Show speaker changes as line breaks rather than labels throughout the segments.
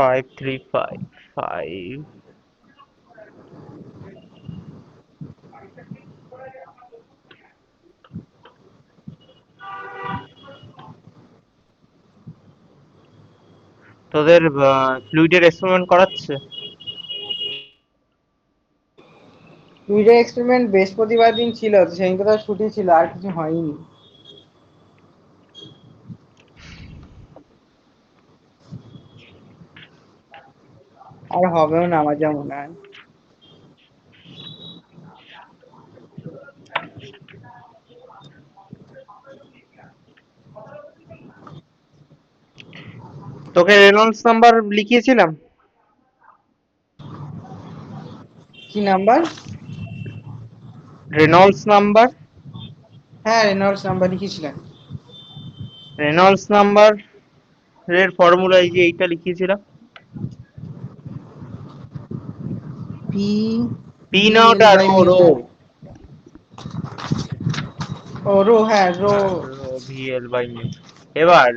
5355। তোদের ফ্লুইডের এক্সপেরিমেন্ট করাচ্ছে?
ফ্লুইডের এক্সপেরিমেন্ট বৃহস্পতিবার দিন ছিল, তো সেদিনকে তো ছুটি ছিল, আর কিছু হয়নি। আর হবেও না আমার যা মনে হয়।
তোকে রেনল্ডস নাম্বার লিখিয়েছিলাম।
কি নাম্বার?
Reynolds number.
হ্যাঁ, রেনল্ডস নাম্বার লিখেছিলেন।
রেনল্ডস নাম্বার এর ফর্মুলা এই যে এইটা লিখিয়েছিলাম।
পি
পি
ভি
না,
এল
ওটা
বাই
রো
মিউ।
রো।
ও রো, হ্যাঁ রো।
হ্যাঁ, rho v L by mu. এবার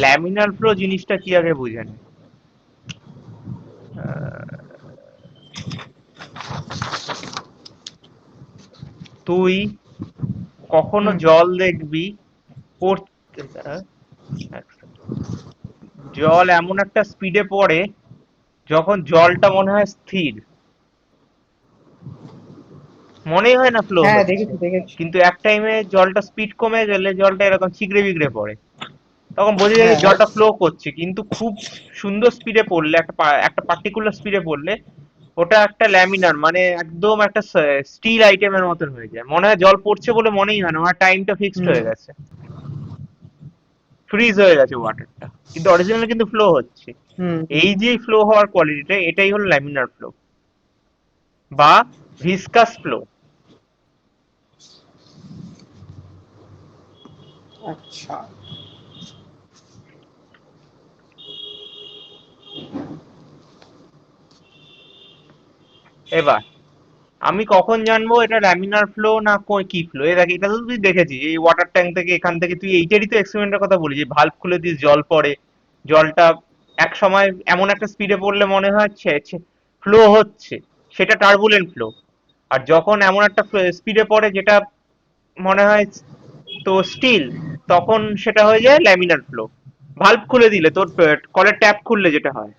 ল্যামিনার ফ্লো জিনিসটা কি আগে বুঝে নে। তুই কখনো
হুম
জল দেখবি পড়তে, এক second। জল এমন একটা স্পিডে পড়ে যখন জলটা মনে হয় স্থির, মনেই হয় না ফ্লো
হ্যাঁ,
হচ্ছে।
দেখেছি দেখেছি।
কিন্তু এক টাইমে জলটা স্পিড কমে গেলে জলটা এরকম চিগড়ে বিগড়ে পড়ে, তখন বোঝা যায় যে
হ্যাঁ
জলটা ফ্লো করছে। কিন্তু খুব সুন্দর স্পিডে পড়লে, একটা পার্টিকুলার স্পিডে পড়লে ওটা একটা ল্যামিনার, মানে একদম একটা স্টিল আইটেমের মতন হয়ে যায়, মনে হয় জল পড়ছে বলে মনেই হয় না, ওনার টাইমটা ফিক্সড
হুম
হয়ে গেছে, ফ্রিজ হয়ে গেছে ওয়াটারটা, কিন্তু অরিজিনাল কিন্তু ফ্লো হচ্ছে।
হুম
এই যে ফ্লো হওয়ার কোয়ালিটিটা, এটাই হলো ল্যামিনার ফ্লো বা ভিসকাস ফ্লো।
আচ্ছা।
এবার আমি কখন জানবো এটা ল্যামিনার ফ্লো না কি ফ্লো? এ দেখ, এটা তো তুই দেখেছিস, এই ওয়াটার ট্যাঙ্ক থেকে এখান থেকে তুই এইটারই তো এক্সপেরিমেন্টের কথা বলি, যে ভাল্ব খুলে দিস জল পড়ে, জলটা এক সময় এমন একটা স্পিডে পড়লে মনে হয় ফ্লো হচ্ছে, সেটা টার্বুলেন্ট ফ্লো। আর যখন এমন একটা স্পিডে পড়ে যেটা মনে হয় তো স্টিল, তখন সেটা হয়ে যায় ল্যামিনার ফ্লো। ভাল্ব খুলে দিলে, তোর কলের ট্যাপ খুললে যেটা হয়,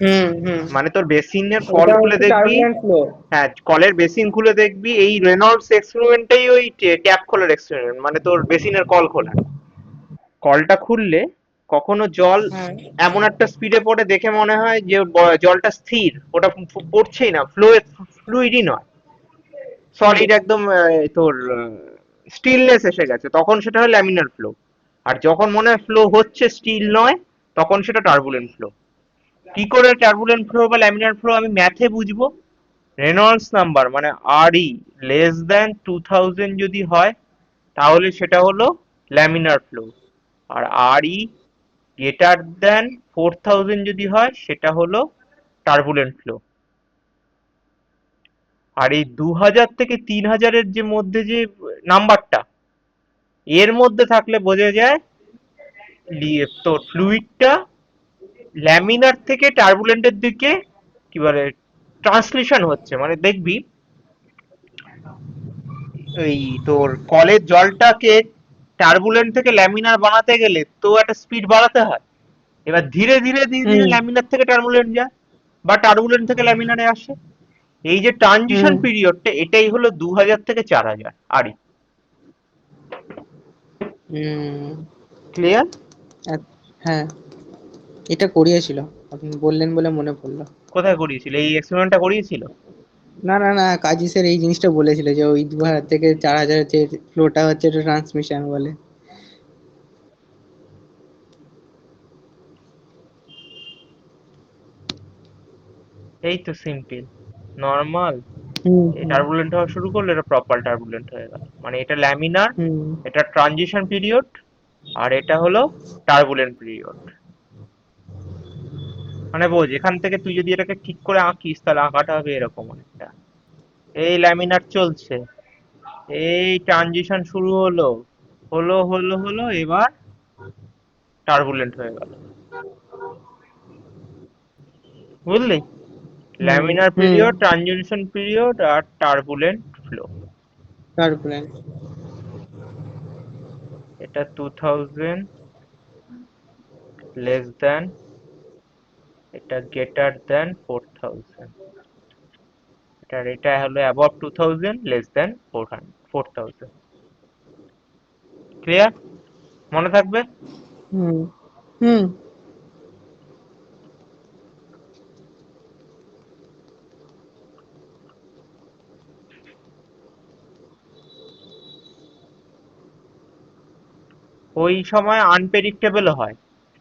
হুম হুম।
মানে তোর বেসিনের কল
ওটা
খুলে
হচ্ছে
দেখবি।
Turbulent flow.
হ্যাঁ, কলের বেসিন খুলে দেখবি, এই রেনল্ডস এক্সপেরিমেন্টটাই ওই ট্যাপ খোলার এক্সপেরিমেন্ট, মানে তোর বেসিনের কল খোলা। কলটা খুললে কখনো জল
হ্যাঁ।
এমন একটা স্পিডে পড়ে দেখে মনে হয় যে জলটা স্থির, ওটা পড়ছেই না, ফ্লুইডই নয়,
হুম
সলিড একদম, তোর স্টিলনেস এসে গেছে, তখন সেটা হয় ল্যামিনার ফ্লো। আর যখন মনে হয় ফ্লো হচ্ছে, স্টিল নয়, তখন সেটা টার্বুলেন্ট ফ্লো। কি করে টার্বুলেন্ট ফ্লো বা ল্যামিনার ফ্লো আমি ম্যাথে বুঝবো? রেনল্ডস নাম্বার মানে আর ই লেস দেন 2000 যদি হয়, তাহলে সেটা হলো ল্যামিনার ফ্লো। আর আর ই গ্রেটার দেন 4000 যদি হয়, সেটা হলো টার্বুলেন্ট ফ্লো। আর এই 2000 থেকে 3000-এর যে মধ্যে যে নাম্বারটা, এর মধ্যে থাকলে বোঝা যায় তোর ফ্লুইডটা ল্যামিনার থেকে টার্বুলেন্টের দিকে কি বলে ট্রান্সলেশন হচ্ছে। মানে দেখবি এই তোর কলের জলটাকে টার্বুলেন্ট থেকে ল্যামিনার বানাতে গেলে তো একটা স্পিড বাড়াতে হয়। এবার ধীরে ধীরে ধীরে ধীরে
হুম
ল্যামিনার থেকে টার্বুলেন্ট যায়, বা টার্বুলেন্ট থেকে ল্যামিনারে আসে। এই যে ট্রানজিশন
হুম
পিরিয়ডটা, এটাই হলো 2000 থেকে 4000 আরই।
হুম।
ক্লিয়ার?
হ্যাঁ, এটা করিয়েছিল, আপনি বললেন বলে মনে পড়লো।
কোথায় করিয়েছিল এই এক্সপেরিমেন্টটা? করিয়েছিল?
না না না, কাজী স্যার এই জিনিসটা বলেছিল যে ওই 2000 থেকে 4000 যে ফ্লোটা হচ্ছে এটা ট্রান্সমিশন বলে।
এই তো সিম্পল, নর্মাল।
হুম
এই
হুম
টার্বুলেন্ট হওয়া শুরু করলে এটা প্রপার টার্বুলেন্ট হয়ে গেল, মানে এটা ল্যামিনার,
হুম।
এটা ট্রানজিশন পিরিয়ড, আর এটা হলো টার্বুলেন্ট পিরিয়ড। মানে বোঝ, এখান থেকে তুই যদি এটাকে ঠিক করে আঁকিস, তাহলে আঁকাটা হবে এরকম অনেকটা। এই ল্যামিনার চলছে, এই ট্রানজিশন শুরু হলো, হলো, এবার টার্বুলেন্ট হয়ে গেল। বুঝলি?
হুম
ল্যামিনার
হুম।
পিরিয়ড, ট্রানজিশন পিরিয়ড আর টার্বুলেন্ট ফ্লো।
টার্বুলেন্ট।
এটা 2000 লেস দ্যান, এটা গ্রেটার দ্যান 4000, এটা হলো অ্যাবভ 2000 লেস দ্যান 4000। ক্লিয়ার? মনে থাকবে?
হুম হুম।
ওই সময় আনপ্রেডিক্টেবল হয়,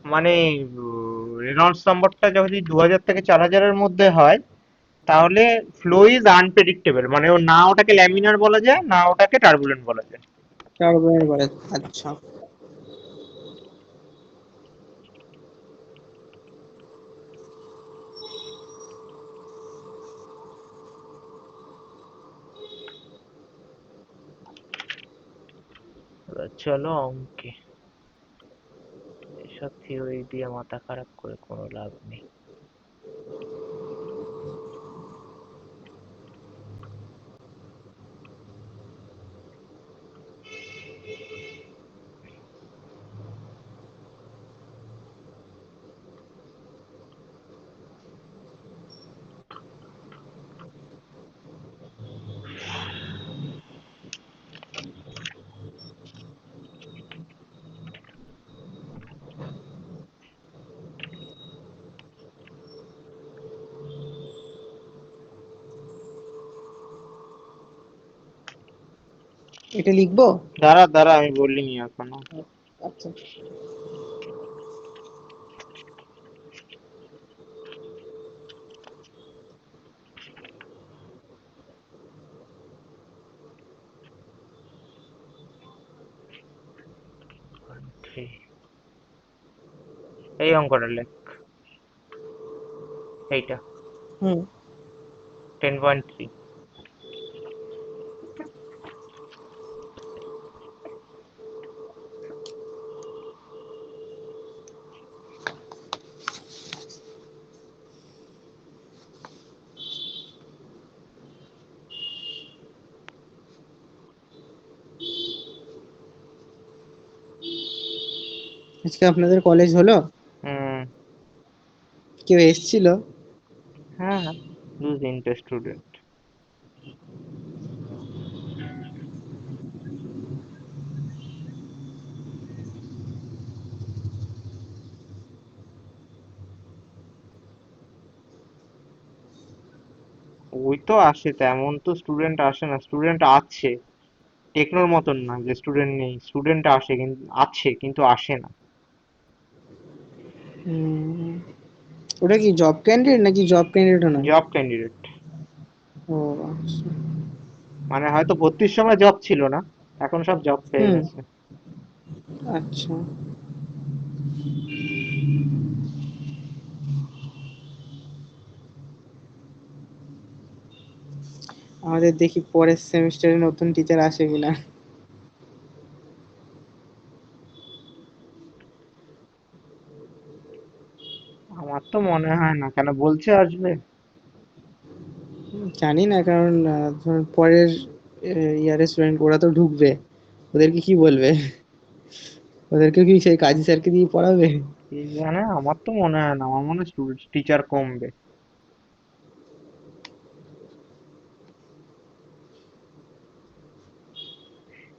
মানে রেনল্ডস নাম্বারটা যদি 2000 থেকে 4000-এর মধ্যে হয়, তাহলে ফ্লো ইজ আনপ্রেডিক্টেবল, মানে ও না ওটাকে ল্যামিনার বলা যায়, না ওটাকে টার্বুলেন্ট বলা যায়।
টার্বুলেন্ট বলে, আচ্ছা।
এবার চলো অঙ্কে। এসব থিওরি দিয়ে মাথা খারাপ করে কোনো লাভ নেই।
এটা লিখবো?
দাঁড়া দাঁড়া, আমি বলিনি এখনো।
আচ্ছা।
এই অঙ্কটা লেখ, এইটা
হুম।
10.3।
আজকে আপনাদের কলেজ হলো?
হুম।
কেউ এসেছিল?
হ্যাঁ, 2 তিনটে স্টুডেন্ট। ওই তো আসে, তেমন তো স্টুডেন্ট আসে না, স্টুডেন্ট আছে, টেকনোর মতন না যে স্টুডেন্ট নেই, স্টুডেন্ট আসে কিন্তু আছে, কিন্তু আসে না।
হুম। ওটা কি জব ক্যান্ডিডেট নাকি জব ক্যান্ডিডেটও নয়?
জব ক্যান্ডিডেট,
ও আচ্ছা।
মানে হয়তো ভর্তির সময় জব ছিল না, এখন সব জব পেয়ে
হুম।
গেছে।
আচ্ছা। আমাদের দেখি পরের সেমিস্টারে নতুন টিচার আসে কিনা।
আমার তো মনে হয় না, কেন বলছে আসবে?
জানি না, কারণ ধরুন পরের ইয়ারের স্টুডেন্ট ওরা তো ঢুকবে, ওদেরকে কি বলবে? ওদেরকে কি সেই কাজী স্যারকে দিয়ে পড়াবে?
কি জানে, আমার তো মনে হয় না, আমার মনে হয় টিচার কমবে।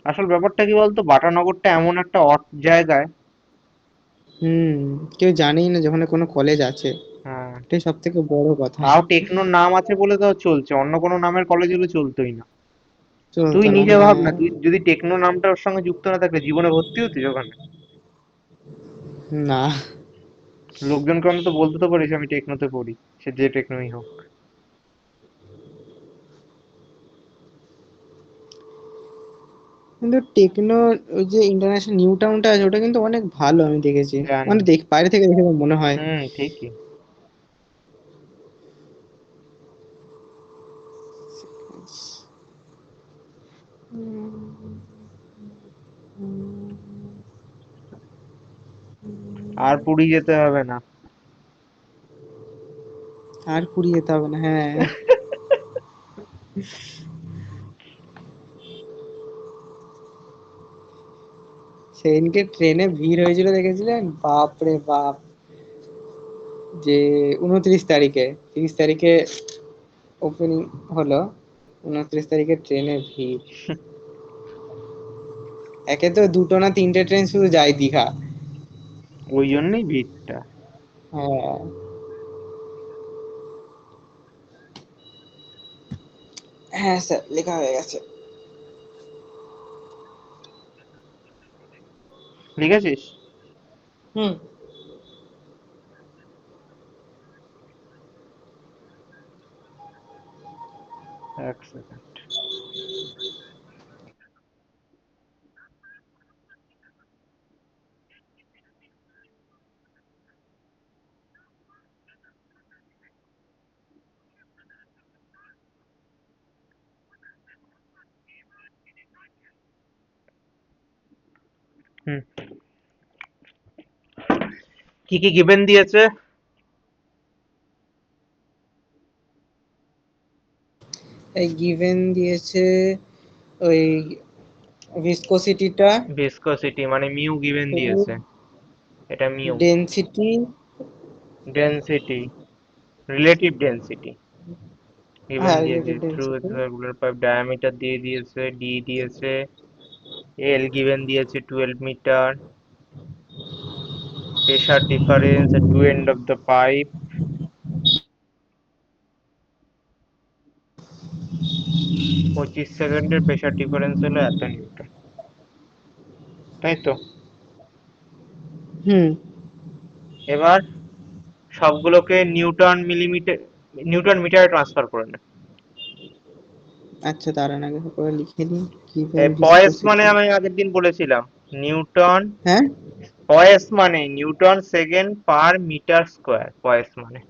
আসল ব্যাপারটা কি বলতো, বাটানগরটা এমন একটা অড জায়গায়।
হুম। কেউ জানেই না যখন কোনো কলেজ আছে,
হ্যাঁ,
এটাই সব থেকে বড় কথা।
তাও টেকনোর নাম আছে বলে তাও চলছে, অন্য কোনো নামের কলেজ হলে চলতোই না। তুই
চলতো না,
নিজে ভাব
হ্যাঁ।
না, তুই যদি টেকনো নামটা ওর সঙ্গে যুক্ত না থাকলে জীবনে ভর্তি হতিস ওখানে?
না।
লোকজনকে অন্তত বলতে তো পারিস আমি টেকনোতে পড়ি, সে যে টেকনোই হোক।
কিন্তু টেকনো, ওই যে ইন্টারন্যাশনাল নিউ টাউনটা আছে ওটা কিন্তু অনেক ভালো, আমি দেখেছি।
জানি।
মানে বাইরে থেকে দেখে আমার মনে হয়।
হুম, ঠিকই। আর পুরী যেতে হবে না।
আর পুরী যেতে হবে না, হ্যাঁ। সেদিনকে ট্রেনে ভিড় হয়েছিল দেখেছিলেন, বাপ রে বাপ। যে 29 তারিখে, 30 তারিখে ওপেনিং হলো, 29 তারিখে ট্রেনে ভিড়। একে তো দুটো না তিনটে ট্রেন শুধু যায় দীঘা।
ওই জন্যই ভিড়টা।
হ্যাঁ। হ্যাঁ স্যার, লেখা হয়ে গেছে।
লিখেছিস?
হুম।
এক সেকেন্ড। হুম। কি কি গিভেন দিয়েছে?
এই গিভেন দিয়েছে ওই ভিসকোসিটিটা,
ভিসকোসিটি মানে মিউ গিভেন দিয়েছে। এটা mu.
Density.
Density, relative density given
হ্যাঁ,
দিয়েছে।
Relative
through
density.
Circular pipe diameter দিয়ে দিয়েছে, ডি দিয়েছে। এল গিভেন দিয়েছে 12 metre. Pressure difference at two end of the pipe 25 সেকেন্ডের প্রেসার ডিফারেন্স হলো এত নিউটন। তাই তো?
হুম।
এবার সবগুলোকে নিউটন মিলিমিটার, নিউটন মিটারে ট্রান্সফার করে নে।
আচ্ছা, দাঁড়ান আগে করে লিখে নিই। গিভেন
পয়েস মানে
ভিসকোসিটি।
আমি আগের দিন বলেছিলাম নিউটন।
হ্যাঁ।
পয়েস মানে newton second per metre square, poise মানে।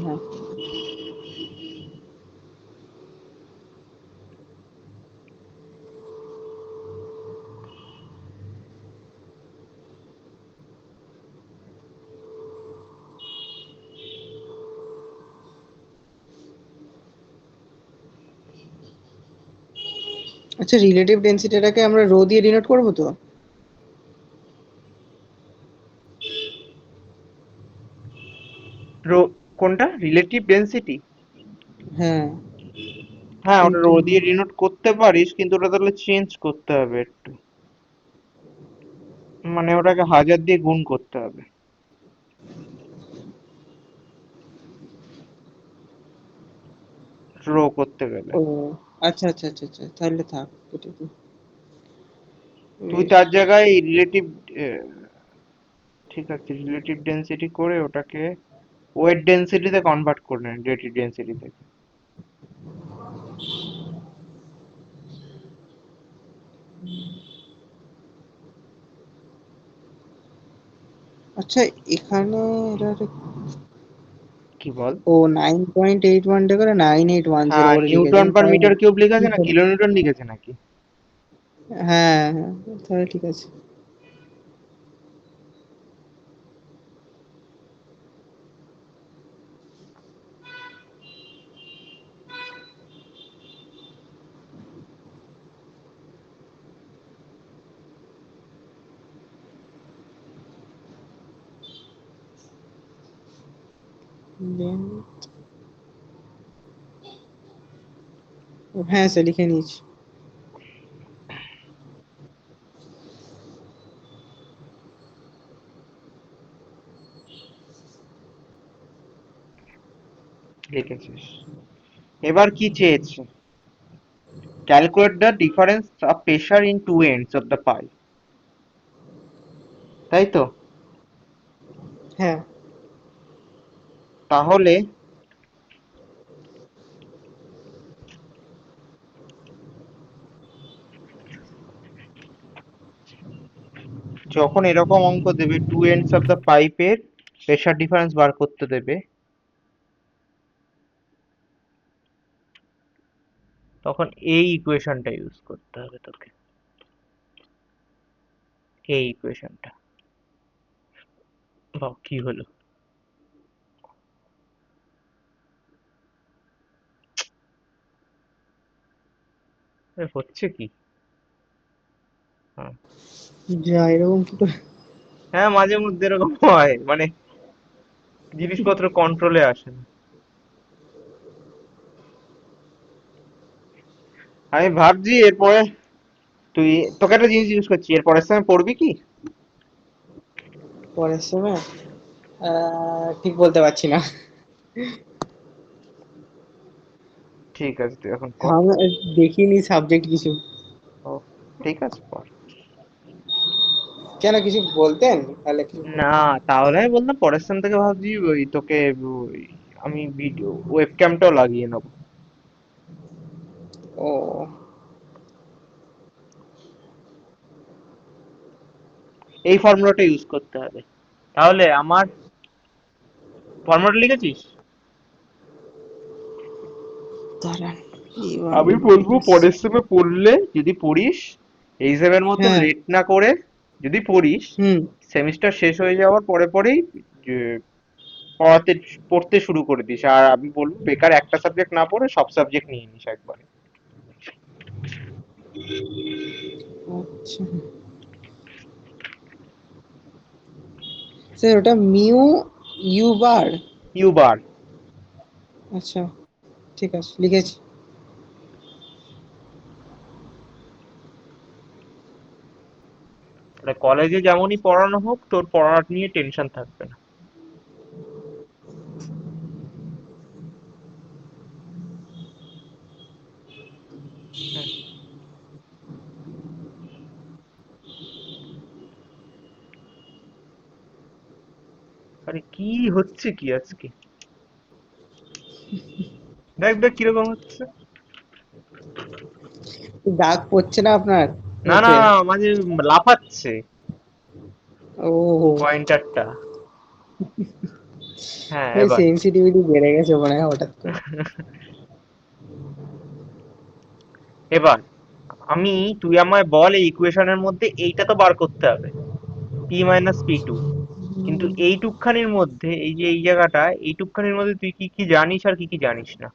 হ্যাঁ। আচ্ছা, রিলেটিভ ডেন্সিটিটাকে আমরা রো দিয়ে ডিনোট করবো তো?
কোনটা রিলেটিভ ডেনসিটি?
হ্যাঁ।
হ্যাঁ, ওটা
কিন্তু
রো দিয়ে ডিনোট করতে পারিস, কিন্তু ওটা তাহলে চেঞ্জ করতে হবে একটু। মানে ওটাকে 1000 দিয়ে গুণ করতে হবে রো করতে গেলে।
ও আচ্ছা আচ্ছা আচ্ছা আচ্ছা, তাহলে থাক এটা কি।
তুই
বেশ।
তার জায়গায় রিলেটিভ, ঠিক আছে, রিলেটিভ ডেনসিটি করে ওটাকে ওয়েট ডেনসিটিতে কনভার্ট করে নেন, রিলেটিভ ডেনসিটি থেকে।
আচ্ছা, এখানে এটা
কি বল?
ও 9.81 করে 9810
হ্যাঁ,
করে লিখেছে,
নিউটন
আমি
পার
তাই
মিটার কিউব
কি
লিখেছে না
করে।
কিলো নিউটন লিখেছে নাকি?
হ্যাঁ হ্যাঁ, তাহলে ঠিক আছে। Then, হ্যাঁ স্যার, লিখে নিয়েছি।
লিখেছিস। এবার কি চেয়েছে? Calculate the difference of pressure in two ends of the pipe. তাই তো?
হ্যাঁ।
তাহলে যখন এরকম অঙ্ক দেবে, টু এন্ডস অফ দ্য পাইপের প্রেসার ডিফারেন্স বার করতে দেবে, তখন এই ইকুয়েশনটা ইউজ করতে হবে তোকে। এই ইকুয়েশনটা। বাহ, কি হলো? হচ্ছে কি? হ্যাঁ,
যা এরকম কি করে?
হ্যাঁ, মাঝে মধ্যে এরকম হয়, মানে জিনিসপত্র কন্ট্রোলে আসে না। আমি ভাবছি এরপরে তুই, তোকে একটা জিনিস জিজ্ঞেস করছি, এর পরের সময় পড়বি কি?
পরের সময় ঠিক বলতে পারছি না।
ঠিক আছে, তুই এখন কর।
আমি দেখিনি সাবজেক্ট কিছু।
ও, ঠিক আছে, কর।
কেন, কিছু বলতেন তাহলে কিছু
না, তাহলে আমি বললাম পরের সেম থেকে ভাবছি ওই তোকে ওই আমি ভিডিও ওয়েব ক্যামটাও লাগিয়ে নেবো।
ও
এই ফর্মুলাটা ইউজ করতে হবে। তাহলে আমার ফর্মুলাটা লিখেছিস?
দাঁড়ান, এইবার
আমি বলবো পরের সেমে পড়লে, যদি পড়িস এই সেমের মতো
হ্যাঁ।
লেট না করে, যদি পড়িস
হুম।
সেমিস্টার শেষ হয়ে যাওয়ার পরে পরেই যে পড়াতে পড়তে শুরু করে দিস। আর আমি বলবো বেকার একটা সাবজেক্ট না পড়ে সব সাবজেক্ট নিয়ে নিস একবারে।
আচ্ছা স্যার, ওটা মিউ ইউ বার।
ইউ বার।
আচ্ছা, ঠিক আছে, লিখেছি।
মানে কলেজে যেমনই পড়ানো হোক তোর পড়ার নিয়ে টেনশন থাকবে না। হুম। আরে কি হচ্ছে কি আজকে? দেখ দেখ কিরকম হচ্ছে।
দাগ পড়ছে না আপনার
না না,
মুখে?
মাঝে লাফাচ্ছে
ও,
পয়েন্টারটা। হ্যাঁ,
ওই
এবার।
সেনসিটিভিটি বেড়ে গেছে মনে হয় হঠাৎ করে।
এবার আমি, তুই আমায় বল এই ইকুয়েশনের মধ্যে এইটা তো বার করতে হবে, p - p2। কিন্তু এইটুকখানির মধ্যে, এই যে এই জায়গাটা, এইটুকখানির মধ্যে তুই কি কি জানিস আর কি কি জানিস না?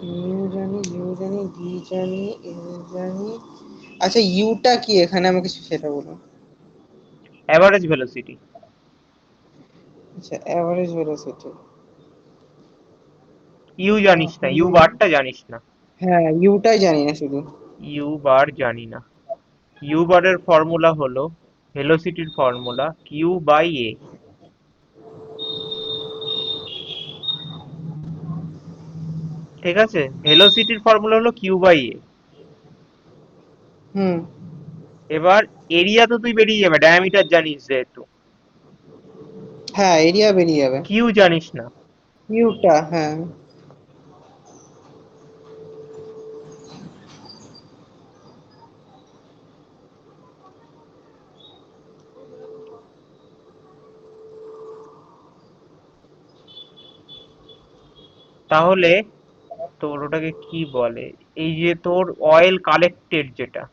মিউ জানি, ইউ জানি, ভি জানি, এল জানি। আচ্ছা, ইউটা কি এখানে আমাকে সেটা বলুন।
Average velocity.
আচ্ছা, অ্যাভারেজ ভেলোসিটি।
ইউ জানিস না, ইউ
তাহলে
বারটা জানিস না।
হ্যাঁ, ইউটাই জানি না শুধু।
ইউ বার জানি না। ইউ বারের ফর্মুলা হলো, ভেলোসিটির ফর্মুলা Q/a। ঠিক আছে, ভেলোসিটির ফর্মুলা হলো Q/a।
হুম।
এবার এরিয়া তো তুই বেরিয়ে যাবে, ডায়ামিটার জানিস যেহেতু।
হ্যাঁ, এরিয়া বেরিয়ে যাবে।
কিউ জানিস না।
ইউটা, হ্যাঁ।
তাহলে তোর ওটাকে কি বলে, এই যে তোর অয়েল কালেক্টেড যেটা,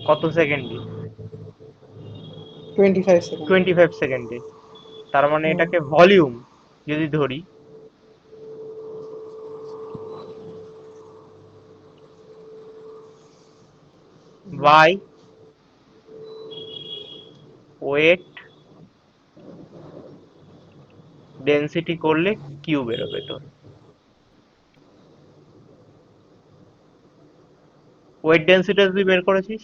কত সেকেন্ডে?
25 সেকেন্ড।
25 সেকেন্ডে। তার মানে
হুম।
এটাকে ভলিউম যদি ধরি, বাই ওয়েট ডেন্সিটি করলে কিউ বেরোবে তোর। ওয়েট ডেন্সিটি তুই বের করেছিস,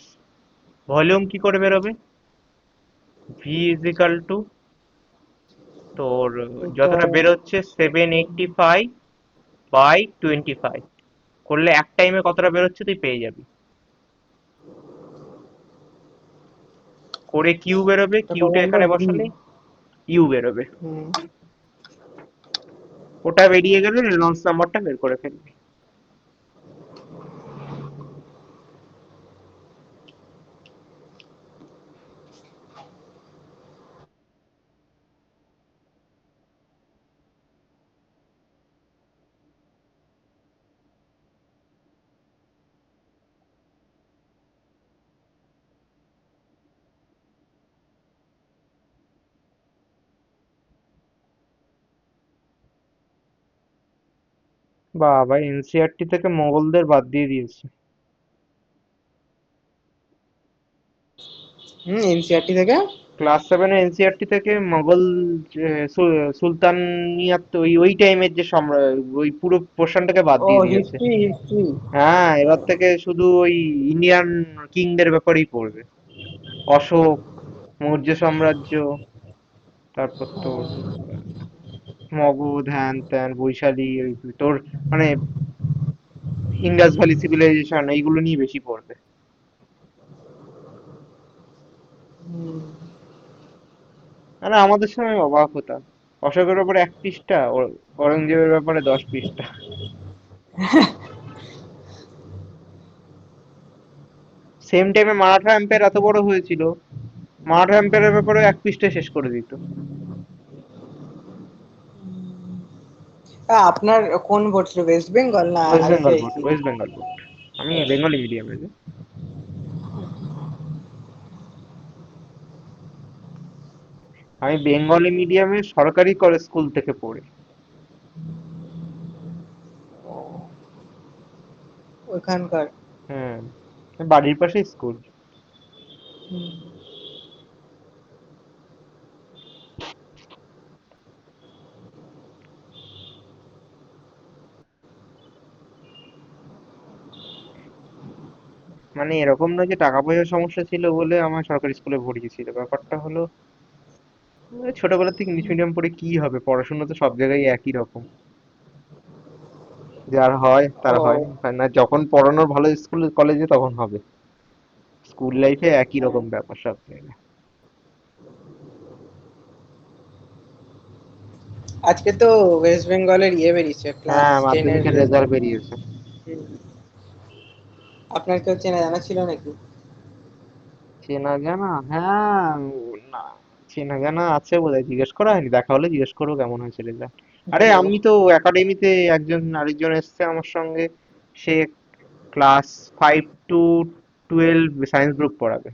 ভলিউম কি করে বেরোবে? ভি ইজিক্যাল টু তোর
এটা
যতটা বেরোচ্ছে 785 বাই 25 করলে এক টাইমে কতটা বেরোচ্ছে তুই পেয়ে যাবি। করে কিউ বেরোবে,
এটা কত
কিউটা
বললো,
এখানে
ভি?
বসালে ইউ বেরোবে।
হুম।
ওটা বেরিয়ে গেলে রেনল্ডস নাম্বারটা বের করে ফেলবি। বাবা, এনসিআরটি থেকে মোগলদের বাদ দিয়ে দিয়েছে।
এনসিআরটি থেকে।
ক্লাস সেভেনে এনসিআরটি থেকে মোগল সুলতানিয়াত ওই ওই টাইমের যে ওই পুরো পোর্শনটাকে বাদ
ও,
দিয়ে দিয়েছে।
History history.
হ্যাঁ, এবার থেকে শুধু ওই ইন্ডিয়ান কিংদের ব্যাপারেই পড়বে। অশোক, মৌর্য সাম্রাজ্য, তারপর তোর মগধ, হ্যান ত্যান, বৈশালী, ওই তোর মানে ইন্ডাস ভ্যালি সিভিলাইজেশন, এইগুলো নিয়ে বেশি পড়বে। মানে আমাদের সময় অবাক হতাম, অশোকের ব্যাপারে 1 পৃষ্ঠা, ঔরঙ্গজেবের ব্যাপারে 10 পৃষ্ঠা। সেম টাইমে মারাঠা এম্পায়ার এত বড় হয়েছিল, মারাঠা এম্পায়ারের ব্যাপারে 1 পৃষ্ঠা শেষ করে দিত।
আপনার কোন বোর্ড ছিল, ওয়েস্ট বেঙ্গল না
West Bengal board,
ICICI?
West Bengal board. আমি বেঙ্গলি মিডিয়ামে যে, আমি বেঙ্গলি মিডিয়ামে সরকারি কলেজ স্কুল থেকে পড়ি।
ওখানকার।
হ্যাঁ, বাড়ির পাশে স্কুল। মানে এরকম না যে টাকা পয়সার সমস্যা ছিল বলে আমার সরকারি স্কুলে ভরিয়েছিল, ব্যাপারটা হলো ছোটবেলা থেকে ইংলিশ মিডিয়াম পড়ে কি হবে, পড়াশোনা তো সব জায়গায় একই রকম। যার হয় তার হয়,
ও,
হয় না যখন পড়ানোর ভালো স্কুল কলেজে তখন হবে। স্কুল লাইফে একই
হ্যাঁ।
রকম ব্যাপার সব জায়গায়।
আজকে তো ওয়েস্ট বেঙ্গলের ইয়ে বেরিয়েছে, ক্লাস
হ্যাঁ,
10-এর
মাধ্যমিকের রেজাল্ট
রেজাল্ট।
বেরিয়েছে।
আপনার কেউ চেনা জানা ছিল নাকি?
চেনা জানা, হ্যাঁ, না, চেনা জানা আছে বোধহয়, জিজ্ঞেস করা হয়নি, দেখা হলে জিজ্ঞেস করবো কেমন হয়েছে রেজাল্ট। আরে
ও,
আমি তো একাডেমিতে একজন আরেকজন এসছে আমার সঙ্গে, সে ক্লাস 5 to 12 সায়েন্স গ্রুপ পড়াবে।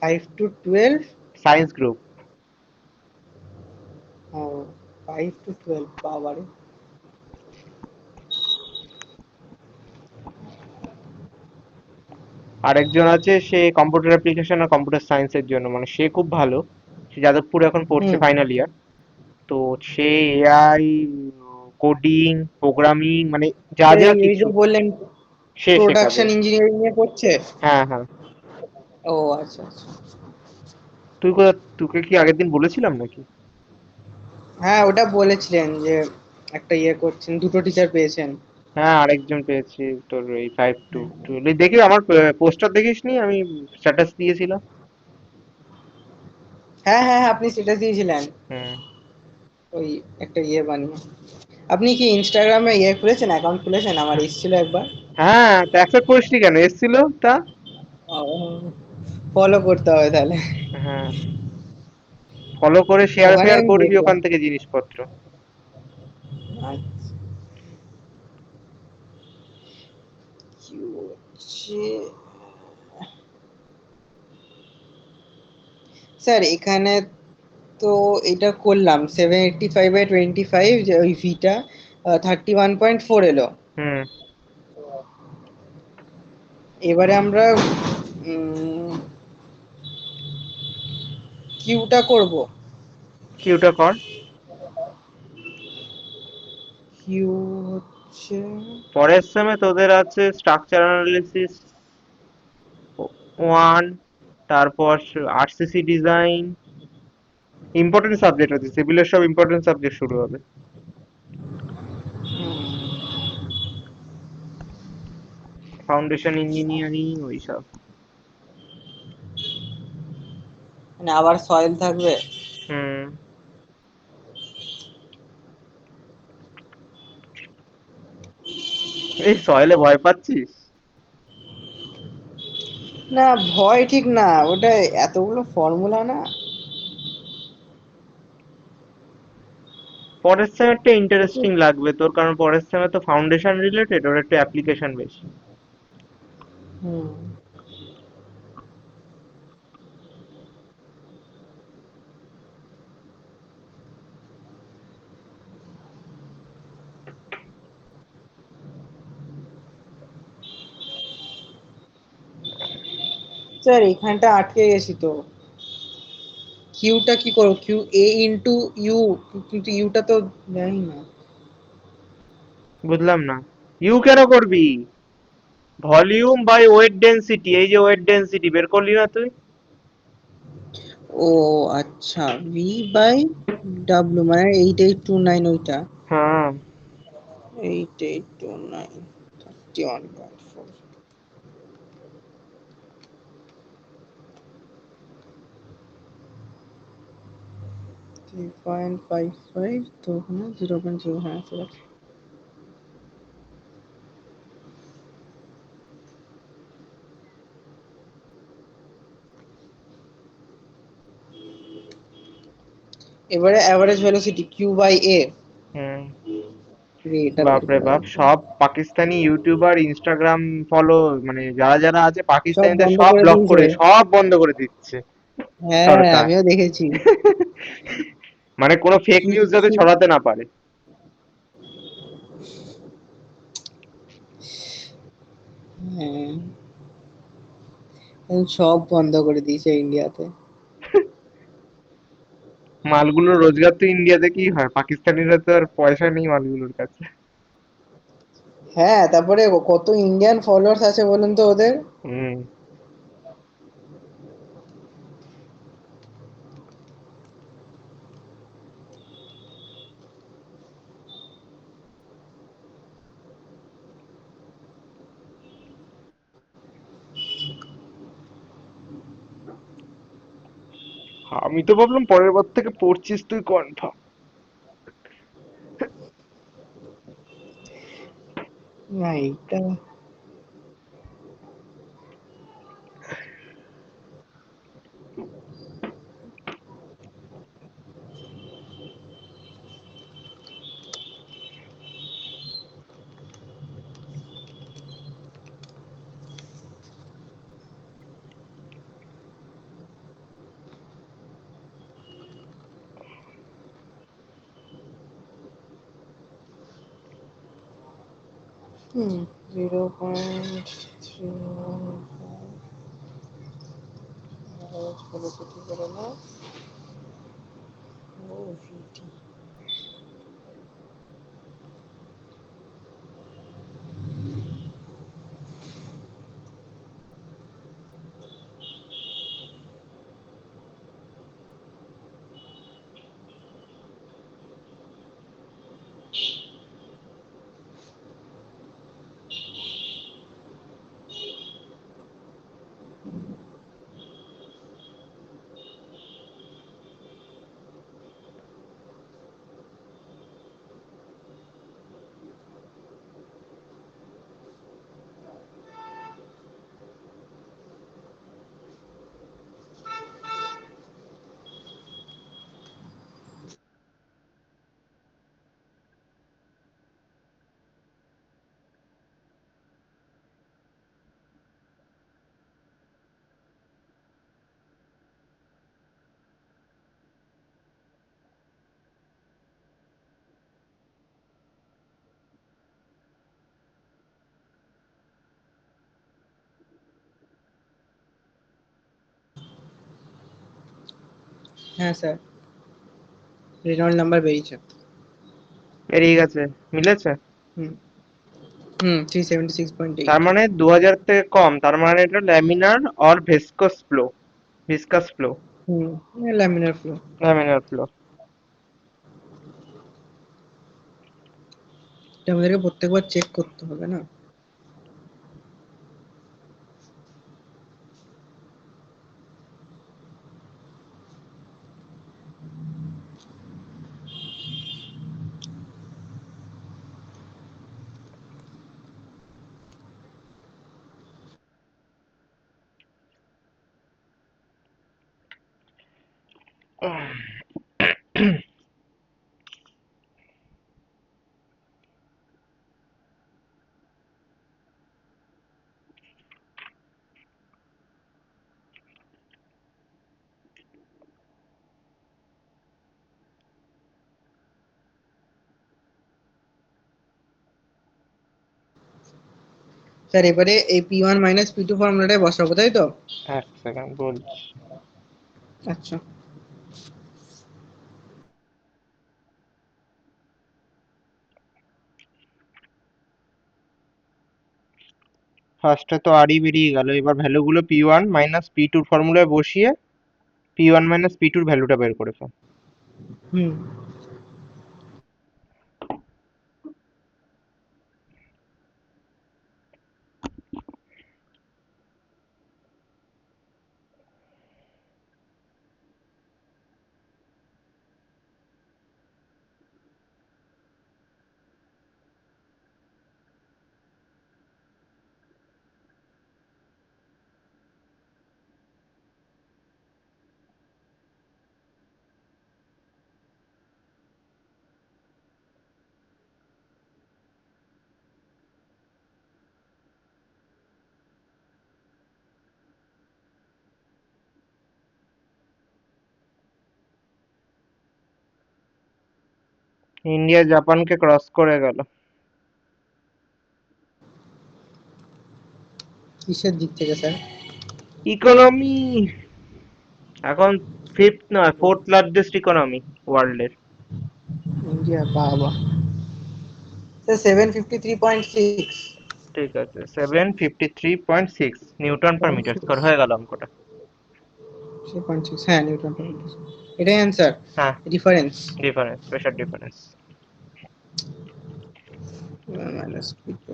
5 to 12?
Science group.
ও, 5 to 12, বাবারে।
আরেকজন আছে, সে কম্পিউটার অ্যাপ্লিকেশন আর কম্পিউটার সায়েন্সের জন্য, মানে সে খুব ভালো, সে যাদবপুরে এখন পড়ছে
হুম।
Final year. তো সে এআই, কোডিং, প্রোগ্রামিং, মানে যা যা
এই ওই
কিছু
যে বললেন
সে শেখাবে।
প্রোডাকশন ইঞ্জিনিয়ারিং নিয়ে পড়ছে।
হ্যাঁ, হ্যাঁ।
ও, আচ্ছা আচ্ছা।
তোকে কি আগের দিন বলেছিলাম নাকি?
হ্যাঁ, ওটা বলেছিলেন যে একটা ইয়ে করছেন, দুটো টিচার পেয়েছেন।
হ্যাঁ, আরেকজন পেয়েছি, তোর এই 5 to 12 দেখি, আমার পোস্টার দেখিসনি, আমি স্ট্যাটাস দিয়েছিলাম।
হ্যাঁ হ্যাঁ হ্যাঁ, আপনি সেটা দিয়েছিলেন।
হুম।
ওই একটা ইয়ে বানিয়ে। আপনি কি ইনস্টাগ্রামে ইয়ে খুলেছেন, অ্যাকাউন্ট খুলেছেন? আমার এসেছিল একবার।
হ্যাঁ, তা অ্যাকসেপ্ট করিসনি কেন, এসছিল তা?
ফলো করতে হবে তাহলে।
হ্যাঁ, ফলো করে শেয়ার
ওখানে
ফেয়ার
আমি
করবি
দেখলাম।
ওখান থেকে জিনিসপত্র।
আচ্ছা, কি হচ্ছে স্যার এখানে? তো এটা করলাম 785/25, যে ওই ভিটা 31.4 এলো।
হুম।
এবারে আমরা কিউটা করব।
কি ওটা কর।
কিউ হচ্ছে
পরের সেমে তোদের আছে স্ট্রাকচার অ্যানালিসিস 1, তারপর আরসিসি ডিজাইন, ইম্পর্টেন্ট সাবজেক্ট আছে, সিভিলের সব ইম্পর্টেন্ট সাবজেক্ট শুরু হবে। ফাউন্ডেশন ইঞ্জিনিয়ারিং ওইসব।
মানে আবার সয়েল থাকবে।
হুম। এই সয়েলে ভয় পাচ্ছিস?
না, ভয় ঠিক না, ওটা এতগুলো ফর্মুলা না।
পরের সেমেরটা ইন্টারেস্টিং লাগবে তোর, কারণ পরের সেমে তো ফাউন্ডেশন রিলেটেড, ওর একটু অ্যাপ্লিকেশন বেশি।
হুম। স্যার এখানটা আটকে গেছি তো। কিউটা কি করো, কিউ এ ইন্টু ইউ, কিন্তু ইউটা তো জানি না।
বুঝলাম না। ইউ কেন করবি? ভলিউম বাই ওয়েট ডেনসিটি, এই যে ওয়েট ডেনসিটি বের করলি না তুই?
ও আচ্ছা, ভি বাই ডাব্লিউ মানে 8829, ওইটা
হ্যাঁ।
8829 31.4 3.55, তো ওখানে 0.0, হ্যাঁ ঠিক আছে। এবারে অ্যাভারেজ ভেলোসিটি কিউ বাই এ,
হুম।
এটা বের
বাপরে
করা
বাপ,
লাগবে।
সব পাকিস্তানি ইউটিউবার, ইনস্টাগ্রাম ফলো, মানে যারা যারা আছে
সব
পাকিস্তানিদের
বন্ধ
সব
করে
ব্লক
দিয়েছে।
করে, সব বন্ধ করে দিচ্ছে
হ্যাঁ
সরকার।
আমিও দেখেছি।
মানে কোনো ফেক নিউজ যাতে
কিচ্ছু,
ছড়াতে না পারে।
হ্যাঁ এখন সব বন্ধ করে দিয়েছে ইন্ডিয়াতে।
মালগুলোর রোজগার তো ইন্ডিয়াতে কি হয়, পাকিস্তানিরা তো আর পয়সা নেই মালগুলোর কাছে।
হ্যাঁ তারপরে কত ইন্ডিয়ান ফলোয়ার্স আছে বলুন তো ওদের।
হুম। আমি তো ভাবলাম পরের বার থেকে পড়ছিস তুই কনফার্ম।
না এইটা, হুম 0.3 ভেলোসিটি করে না। ও ভিটি, হ্যাঁ স্যার রেনল্ড নাম্বার বেরিয়েছে।
বেরিয়ে গেছে, মিলেছে।
হুম হুম 376.8।
তার মানে 2000 থেকে কম, তার মানে এটা laminar or viscous flow, viscous flow,
hmm laminar flow.
Laminar flow.
এটা আমাদেরকে প্রত্যেকবার চেক করতে হবে না। স্যার এবারে এই P1 মাইনাস P2 ফর্মুলাটাই বসাবো, তাই তো?
এক সেকেন্ড বলছি।
আচ্ছা।
ফার্স্টে তো আরই বেরিয়ে গেল, এবার ভ্যালুগুলো P1 মাইনাস P2 ফর্মুলায় বসিয়ে P1 মাইনাস P2 ভ্যালুটা বের করে ফেল।
হুম।
ইন্ডিয়া জাপানকে ক্রস করে গেল।
কিসের দিক থেকে স্যার?
ইকোনমি এখন ফিফথ নয়, ফোর্থ লার্জেস্ট ইকোনমি ওয়ার্ল্ডের।
ইন্ডিয়া, বাবা! স্যার 753.6।
ঠিক আছে, 753.6 নিউটন পার মিটার স্কয়ার হয়ে গেল অঙ্কটা।
3.6, হ্যাঁ, নিউটন পার মিটার। এটাই অ্যান্সার?
হ্যাঁ,
difference
difference, pressure difference.
Minus P2।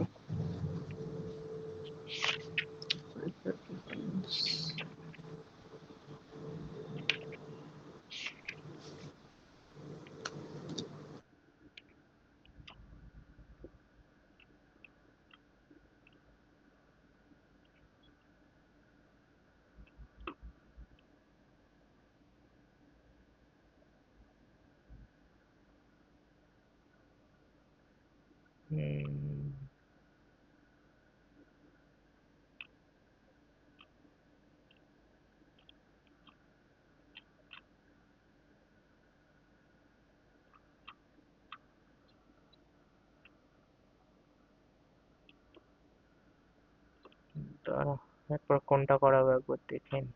দাঁড়া, একবার কোনটা করাবো একবার দেখে নি।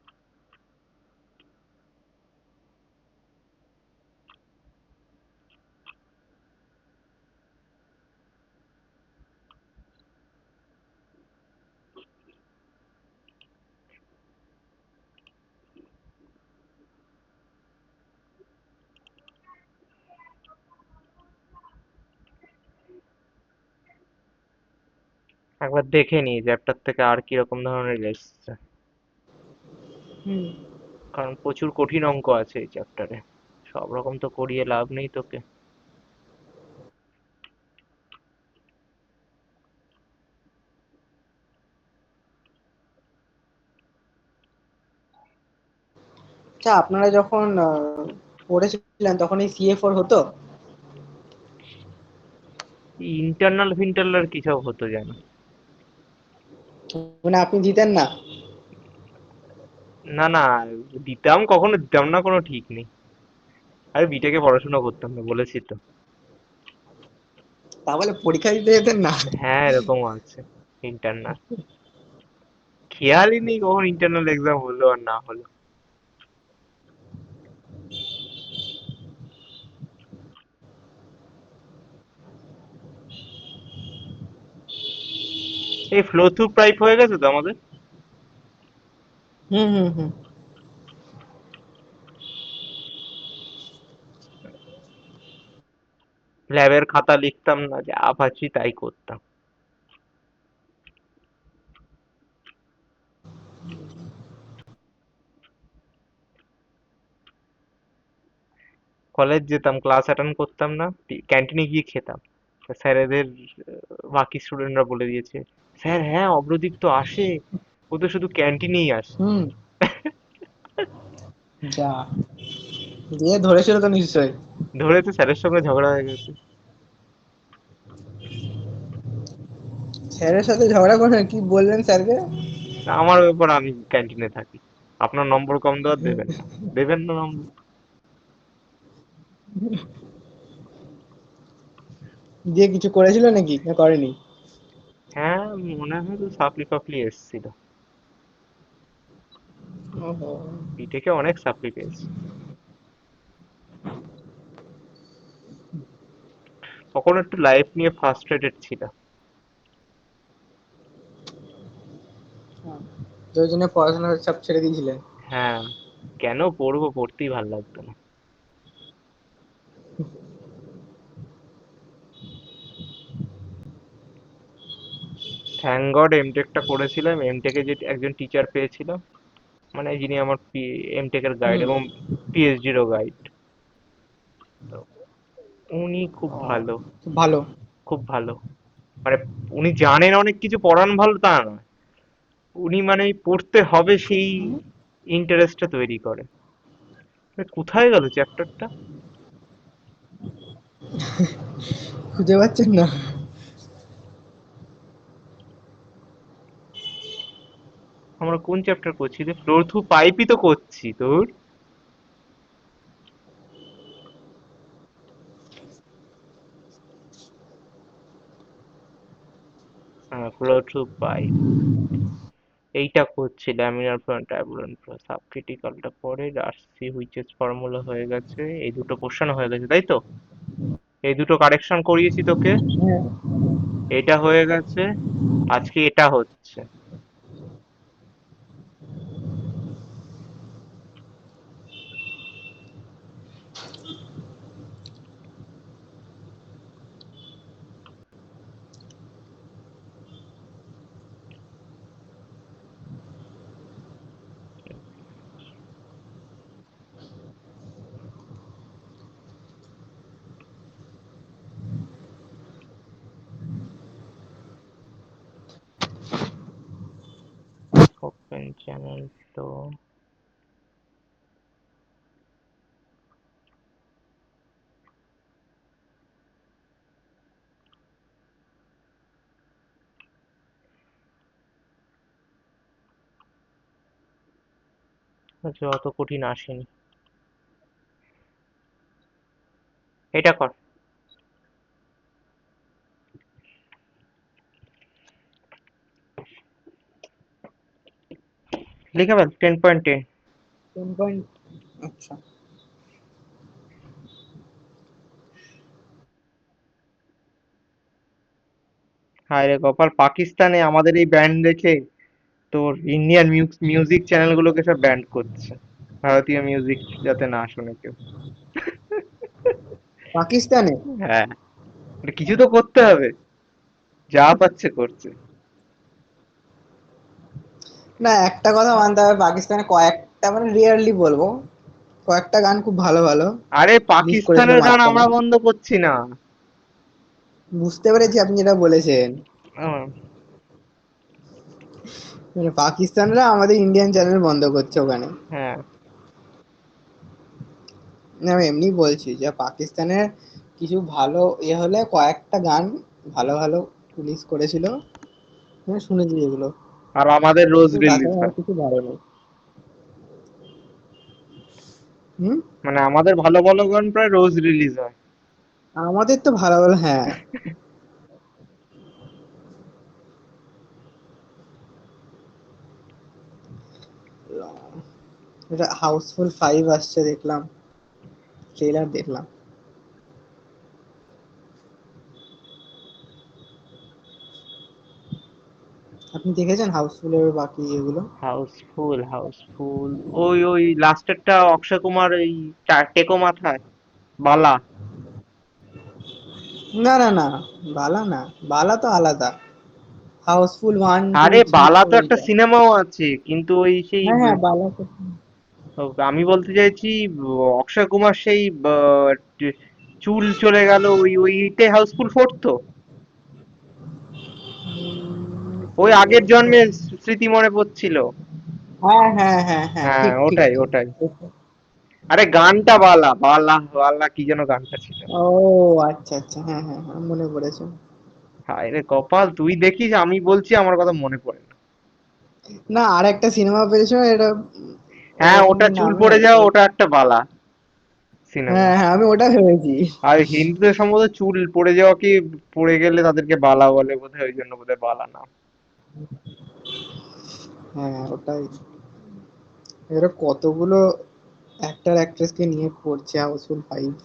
একবার দেখে নি চ্যাপ্টার থেকে আর কিরকম ধরনের এসছে,
হুম।
কারণ প্রচুর কঠিন অঙ্ক আছে এই চ্যাপ্টারে। সব রকম তো করিয়ে লাভ নেই তোকে।
আচ্ছা, আপনারা যখন পড়েছিলেন তখন এই CA4 হতো?
ইন্টারনাল ফিন্টারনাল কি সব হতো জানো?
মানে আপনি দিতেন না?
না না, দিতাম কখনো দিতাম না কোনো ঠিক নেই। আরে বিটেকে পড়াশোনা করতাম না বলেছি তো।
তাহলে পরীক্ষা দিতে যেতেন না?
হ্যাঁ, এরকমও আছে ইন্টারনাল। খেয়ালই নেই কখন ইন্টারনাল এক্সাম হলো আর না হলো। এই ফ্লো থ্রু পাইপ হয়ে গেছে তো আমাদের।
হুম হুম হুম।
ল্যাবের খাতা লিখতাম না, যা পাচ্ছি তাই করতাম। কলেজ যেতাম, ক্লাস অ্যাটেন্ড করতাম না, ক্যান্টিনে গিয়ে খেতাম। স্যারেদের বাকি স্টুডেন্টরা বলে দিয়েছে, স্যার হ্যাঁ অব্রদীপ তো আসে, ও তো শুধু ক্যান্টিনেই আসে।
হুম। যা, দিয়ে ধরেছিল তো নিশ্চয়ই?
ধরে তো স্যারের সঙ্গে ঝগড়া হয়ে গেছে।
স্যারের সাথে ঝগড়া করে কি বললেন স্যারকে?
আমার ব্যাপার, আমি ক্যান্টিনে থাকি, আপনার নম্বর কম দেওয়ার দেবেন না, দেবেন না নম্বর।
দিয়ে কিছু করেছিল নাকি, না করেনি?
হ্যাঁ, মনে হয় তো সাপ্লি ফাপলি এসছিল।
ওহো।
বিটেকে অনেক সাপ্লি পেয়েছি। তখন একটু লাইফ নিয়ে ফ্রাস্ট্রেটেড ছিল।
হ্যাঁ। তো ওই জন্য পড়াশোনা সব ছেড়ে দিয়েছিলেন?
হ্যাঁ, কেন পড়বো, পড়তেই ভাল লাগতো না। থ্যাংক গড এমটেকটা করেছিলাম, এমটেকে যে একজন টিচার পেয়েছিলাম, মানে যিনি আমার এমটেকের গাইড
হুম।
এবং পিএইচডিরও গাইড। তো উনি খুব
ও,
ভালো,
খুব ভালো।
খুব ভালো। মানে উনি জানেন অনেক কিছু, পড়ান ভালো তা নয়, উনি মানে পড়তে হবে সেই ইন্টারেস্টটা তৈরি করে। কোথায় গেল চ্যাপ্টারটা?
খুঁজে পাচ্ছেন না?
আমরা কোন চ্যাপ্টার করছি রে? ফ্লোর থ্রু পাইপই তো করছি তোর। হ্যাঁ, ফ্লোর থ্রু পাইপ এইটা করছি। ল্যামিনার ফ্লো, টার্বুলেন্ট ফ্লো, সাবক্রিটিক্যালটা পরে আরসি হুইচেস ফর্মুলা হয়ে গেছে, এই দুটো কোশ্চেন হয়ে গেছে তাই তো? এই দুটো কারেকশন করিয়েছি তোকে,
হ্যাঁ।
এটা হয়ে গেছে, আজকে এটা হচ্ছে। Open channel flow. আচ্ছা, অত কঠিন আসেনি। এটা কর। লিখে ফেল 10.10।
10 পয়েন্ট। আচ্ছা।
হায় রে কপাল, পাকিস্তানে আমাদের এই ব্যান্ড দেখে তোর ইন্ডিয়ান মিউজিক চ্যানেলগুলোকে সব ব্যান্ড করছে, ভারতীয় মিউজিক যাতে না শোনে কেউ।
পাকিস্তানে?
হ্যাঁ, এটা কিছু তো করতে হবে, যা পাচ্ছে করছে।
না, একটা কথা মানতে হবে, পাকিস্তানে কয়েকটা, মানে রিয়ারলি বলবো, কয়েকটা গান খুব ভালো ভালো
আরে
রিলিজ করেছিল
পাকিস্তানের গান
মাঝখানে।
আমরা বন্ধ করছি না।
বুঝতে পেরেছি আপনি যেটা বলেছেন।
আহ,
মানে পাকিস্তানরা আমাদের ইন্ডিয়ান চ্যানেল বন্ধ করছে ওখানে।
হ্যাঁ,
না, আমি এমনি বলছি যে পাকিস্তানের কিছু ভালো হলে কয়েকটা গান ভালো ভালো রিলিজ করেছিল, আমি শুনেছি যেগুলো।
আর আমাদের রোজ
কিন্তু
রিলিজ
তাছাড়া আর
হয়।
কিছু ভালো নেই। হুম।
মানে আমাদের ভালো ভালো গান প্রায় রোজ রিলিজ হয়।
আমাদের তো ভালো ভালো, হ্যাঁ। এটা হাউসফুল 5 আসছে দেখলাম, ট্রেলার দেখলাম। আপনি দেখেছেন হাউসফুলের বাকি এগুলো?
হাউসফুল, হাউসফুল, ওই ওই লাস্টেরটা অক্ষয় কুমার এই টেকো মাথায়, বালা।
না না না, বালা না, বালা তো আলাদা। হাউসফুল 1 2
আরে
3
বালা
4
তো একটা
এইটা।
সিনেমাও আছে, কিন্তু ওই সেই
হ্যাঁ হ্যাঁ, বালা তো।
আমি বলতে চাইছি অক্ষয় কুমার সেই চুল চলে গেল, ওই ওইটাই হাউসফুল 4 তো। ওই আগের জন্মের স্মৃতি মনে পড়ছিল।
হ্যাঁ হ্যাঁ হ্যাঁ হ্যাঁ,
হ্যাঁ,
ঠিক ঠিক
ওটাই
ঠিক।
ওটাই। আরে গানটা বালা বালা বালা, কি যেন গানটা ছিল।
ও আচ্ছা আচ্ছা, হ্যাঁ হ্যাঁ হ্যাঁ, মনে পড়েছে।
হায় রে কপাল, তুই দেখিস, আমি বলছি আমার কথা মনে পড়ে না।
না, আর একটা সিনেমা পেয়েছো এটা,
হ্যাঁ, ওটা
ওরকমই
চুল
নামে।
পড়ে যাওয়া, ওটা একটা বালা সিনেমা।
হ্যাঁ হ্যাঁ, আমি ওটা ভেবেছি।
আর হিন্দুদের সম্ভবত চুল পড়ে যাওয়া কি, পড়ে গেলে তাদেরকে বালা বলে বোধহয়, ওই জন্য বোধহয় বালা নাম।
হ্যাঁ ওটাই। এরা কতগুলো অ্যাক্টর অ্যাক্ট্রেসকে নিয়ে করছে হাউসফুল 5।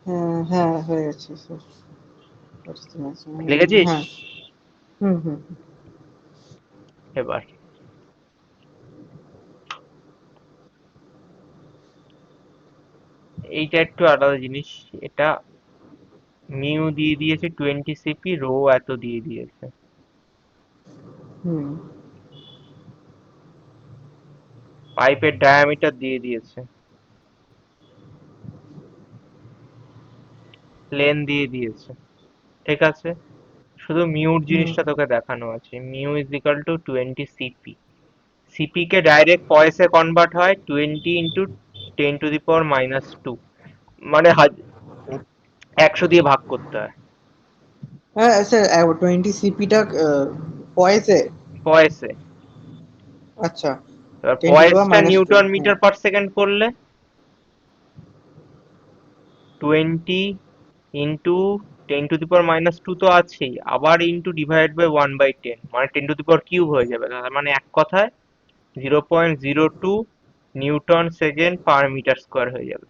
হ্যাঁ হ্যাঁ, হয়ে গেছে স্যার।
লিখেছিস
হ্যাঁ। হুম হুম।
এবার? এইটা একটু আলাদা জিনিস। এটা মিউ দিয়ে দিয়েছে 20 সিপি, রো এত দিয়ে দিয়েছে।
হুম।
পাইপের ডায়ামিটার দিয়ে দিয়েছে, প্লেন দিয়ে দিয়েছে। ঠিক আছে, শুধু মিউর
হুম।
জিনিসটা তোকে দেখানো আছে। Mu is equal to 20 CP. CP কে ডাইরেক্ট পয়েসে কনভার্ট হয় 20 × 10⁻², মানে 100 দিয়ে ভাগ করতে হয়
হ্যাঁ স্যার, 20 সিপিটা পয়েসে।
পয়েসে।
আচ্ছা।
এবার
10 টু দি পাওয়ার
পয়েসটা
মাইনাস টু
নিউটন
হ্যাঁ।
মিটার পার সেকেন্ড করলে 20 × 10⁻², তো আছেই, আবার ইন্টু ডিভাইড বাই 1/10, মানে 10⁻³ হয়ে যাবে। তার মানে এক কথায় 0.02 newton second per metre square হয়ে যাবে।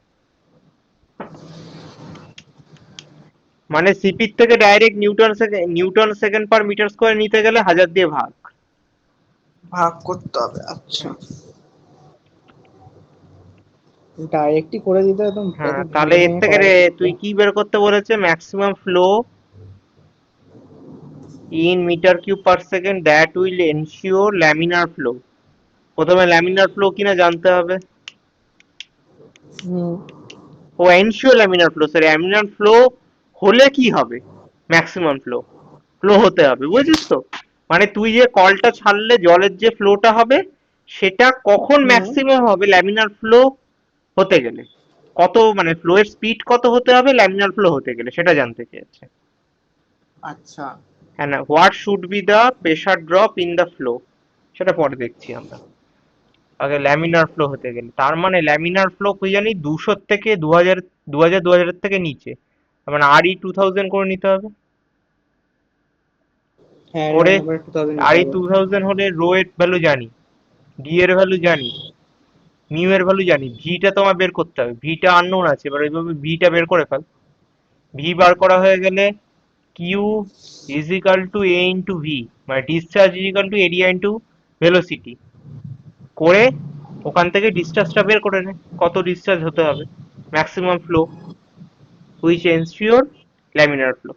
মানে সিপির থেকে direct newton second per metre square নিতে গেলে 1000 দিয়ে ভাগ।
ভাগ করতে হবে, আচ্ছা। ডাইরেক্টই করে দিতে একদম এত
হ্যাঁ, তাহলে
ভেঙে
এর
ভেঙে
থেকে
করার
রে
কি ছিল?
তুই কি বের করতে বলেছে? Maximum flow in metre cube per second that will ensure laminar flow. প্রথমে ল্যামিনার ফ্লো কিনা জানতে হবে।
হুম।
ও ensure laminar flow, sorry laminar flow হলে কি হবে? ম্যাক্সিমাম ফ্লো, ফ্লো হতে হবে, বুঝেছিস তো? মানে তুই যে কলটা ছাড়লে জলের যে ফ্লোটা হবে, সেটা কখন
হুম।
ম্যাক্সিমাম হবে ল্যামিনার ফ্লো হতে গেলে, কত মানে ফ্লো এর স্পিড কত হতে হবে ল্যামিনার ফ্লো হতে গেলে, সেটা জানতে চেয়েছে।
আচ্ছা।
হ্যাঁ না, what should be the pressure drop in the flow, সেটা পরে দেখছি আমরা। আগে ল্যামিনার ফ্লো হতে গেলে, তার মানে ল্যামিনার ফ্লো কি জানি 200 থেকে 2000, 2000 থেকে নিচে, তার মানে RE 2000 করে নিতে হবে।
হ্যাঁ
করে
রান্নাবার 2000 নিতে
RE
হবে।
2000 হলে রো এর ভ্যালু জানি, ডি এর ভ্যালু জানি, মিউ এর ভ্যালু জানি, ভিটা তোমার বের করতে হবে, ভিটা আননোন আছে, এবার এইভাবে ভিটা বের করে ফেল। ভি বার করা হয়ে গেলে Q is equal to A into V, মানে discharge is equal to area into velocity, করে ওখান থেকে ডিসচার্জটা বের করে নে, কত ডিসচার্জ হতে হবে maximum flow which ensure laminar flow.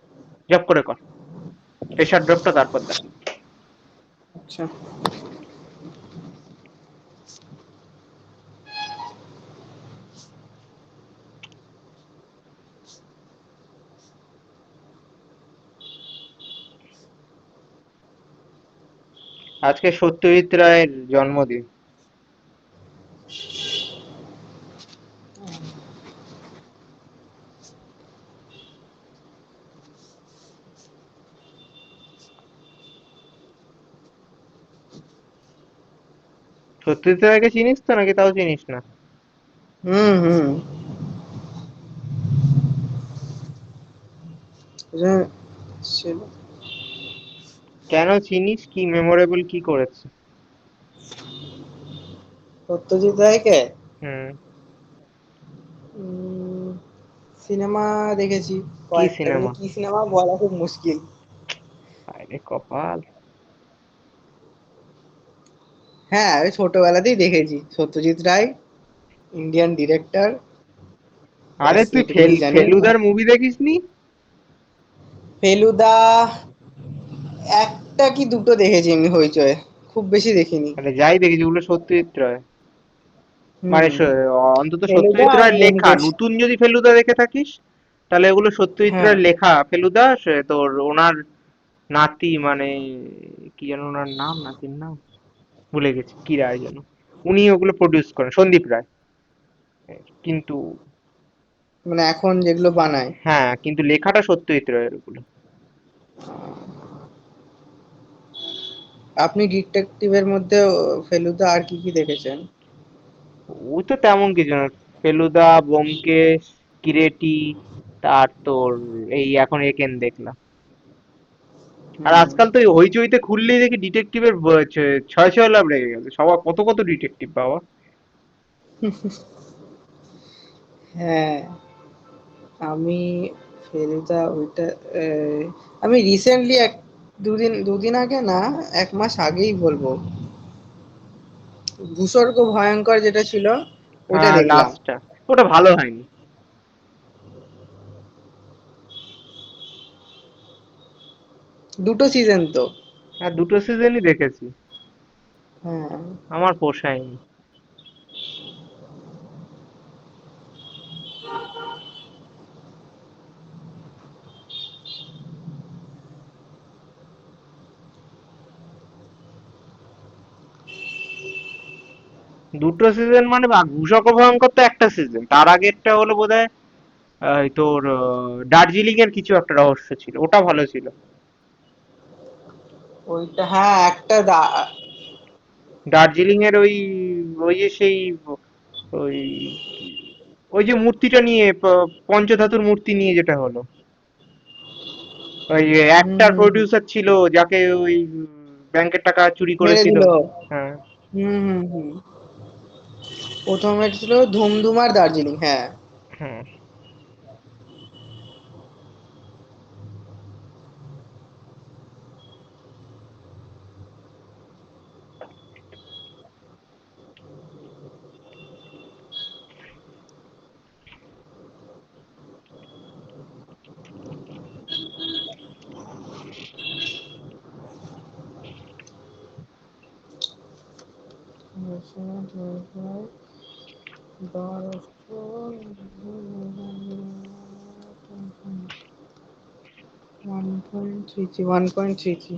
Job করে কর, প্রেসার ড্রপটা তারপর দেখ।
আচ্ছা।
আজকে সত্যজিৎ রায়ের জন্মদিন। সত্যজিৎ রায়কে চিনিস তো, নাকি তাও চিনিস না?
হুম হুম। এটা ছিল।
কেন চিনিস? কি মেমোরেবল কি করেছে?
সত্যজিৎ রায়কে
হুম।
সিনেমা দেখেছি
কি
কয়েকটা, কিন্তু
সিনেমা?
কি সিনেমা বলা খুব মুশকিল।
আরে কপাল।
হ্যাঁ আমি ছোটবেলাতেই দেখেছি সত্যজিৎ রায়, ইন্ডিয়ান ডিরেক্টর।
আরে
ব্যাস
তুই
এটুকুনি জানি।
ফেলুদার মুভি দেখিসনি?
ফেলুদা একটা কি দুটো দেখেছি এমনি হইচয়ে, খুব বেশি দেখিনি।
আরে যাই দেখেছি ওগুলো সত্যজিৎ রায়, মানে
হুম।
অন্তত
ফেলুদা
সত্যজিৎ
আর
রায়ের লেখা।
ব্যোমকেশ।
নতুন যদি ফেলুদা দেখে থাকিস, তাহলে ওগুলো সত্যজিৎ
হ্যাঁ।
রায়ের লেখা ফেলুদা। তোর ওনার নাতি, মানে কি যেন ওনার নাম, নাতির নাম ভুলে গেছি, কি রায় যেন, উনি ওগুলো প্রডিউস করেন, সন্দীপ রায়। কিন্তু
মানে এখন যেগুলো বানায়।
হ্যাঁ, কিন্তু লেখাটা সত্যজিৎ রায়ের ওগুলো।
আপনি ডিটেকটিভের মধ্যে ফেলুদা আর কি কি দেখেছেন?
ওই তো তেমন কিছু না, ফেলুদা, ব্যোমকেশ, কিরেটি, তার তোর এই এখন একেন দেখলাম। আর
হুম।
আজকাল তো এই হইচইতে খুললেই দেখি ডিটেকটিভের ছয় ছয় লাভ লেগে গেছে, সবার কত কত ডিটেকটিভ বাবা।
হ্যাঁ, আমি ফেলুদা ওইটা আহ, আমি রিসেন্টলি দুদিন আগে না, 1 মাস আগেই বলবো, ভূস্বর্গ ভয়ঙ্কর যেটা ছিল ওইটা
হ্যাঁ,
দেখলাম।
লাস্টটা ওটা ভালো হয়নি।
2টো সিজন তো।
হ্যাঁ, দুটো সিজনই দেখেছি,
হ্যাঁ।
আমার পোষায়নি। দুটো সিজন মানে ঘুষক ভয়ঙ্কর তো একটা সিজন, তার আগেরটা হলো বোধহয় তোর দার্জিলিং এর কিছু একটা রহস্য ছিল, ওটা ভালো ছিল।
ওইটা হ্যাঁ একটা
দার্জিলিং এর ওই ওই যে সেই ওই ওই যে মূর্তিটা নিয়ে পঞ্চধাতুর মূর্তি নিয়ে যেটা হলো, ওই
হুম
একটার
হুম হুম,
প্রডিউসার ছিল যাকে ওই ব্যাংকের টাকা চুরি
মেরে
করেছিল।
দিল।
হ্যাঁ।
হুম হুম হুম। প্রথমে ছিল ধুমধুমার দার্জিলিং, হ্যাঁ।
হ্যাঁ,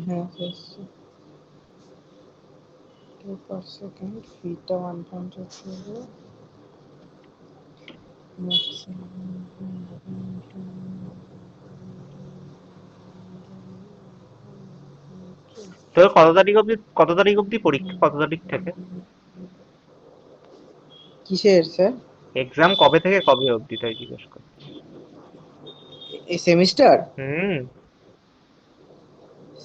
হ্যাঁ পার সেকেন্ড, ফিটা 1.33,
তো কত তারিখ অবধি পরীক্ষা, কত তারিখ থেকে?
কিসের স্যার?
এক্সাম কবে থেকে কবে অবধি তাই জিজ্ঞেস করছি।
এই সেমিস্টার?
হুম।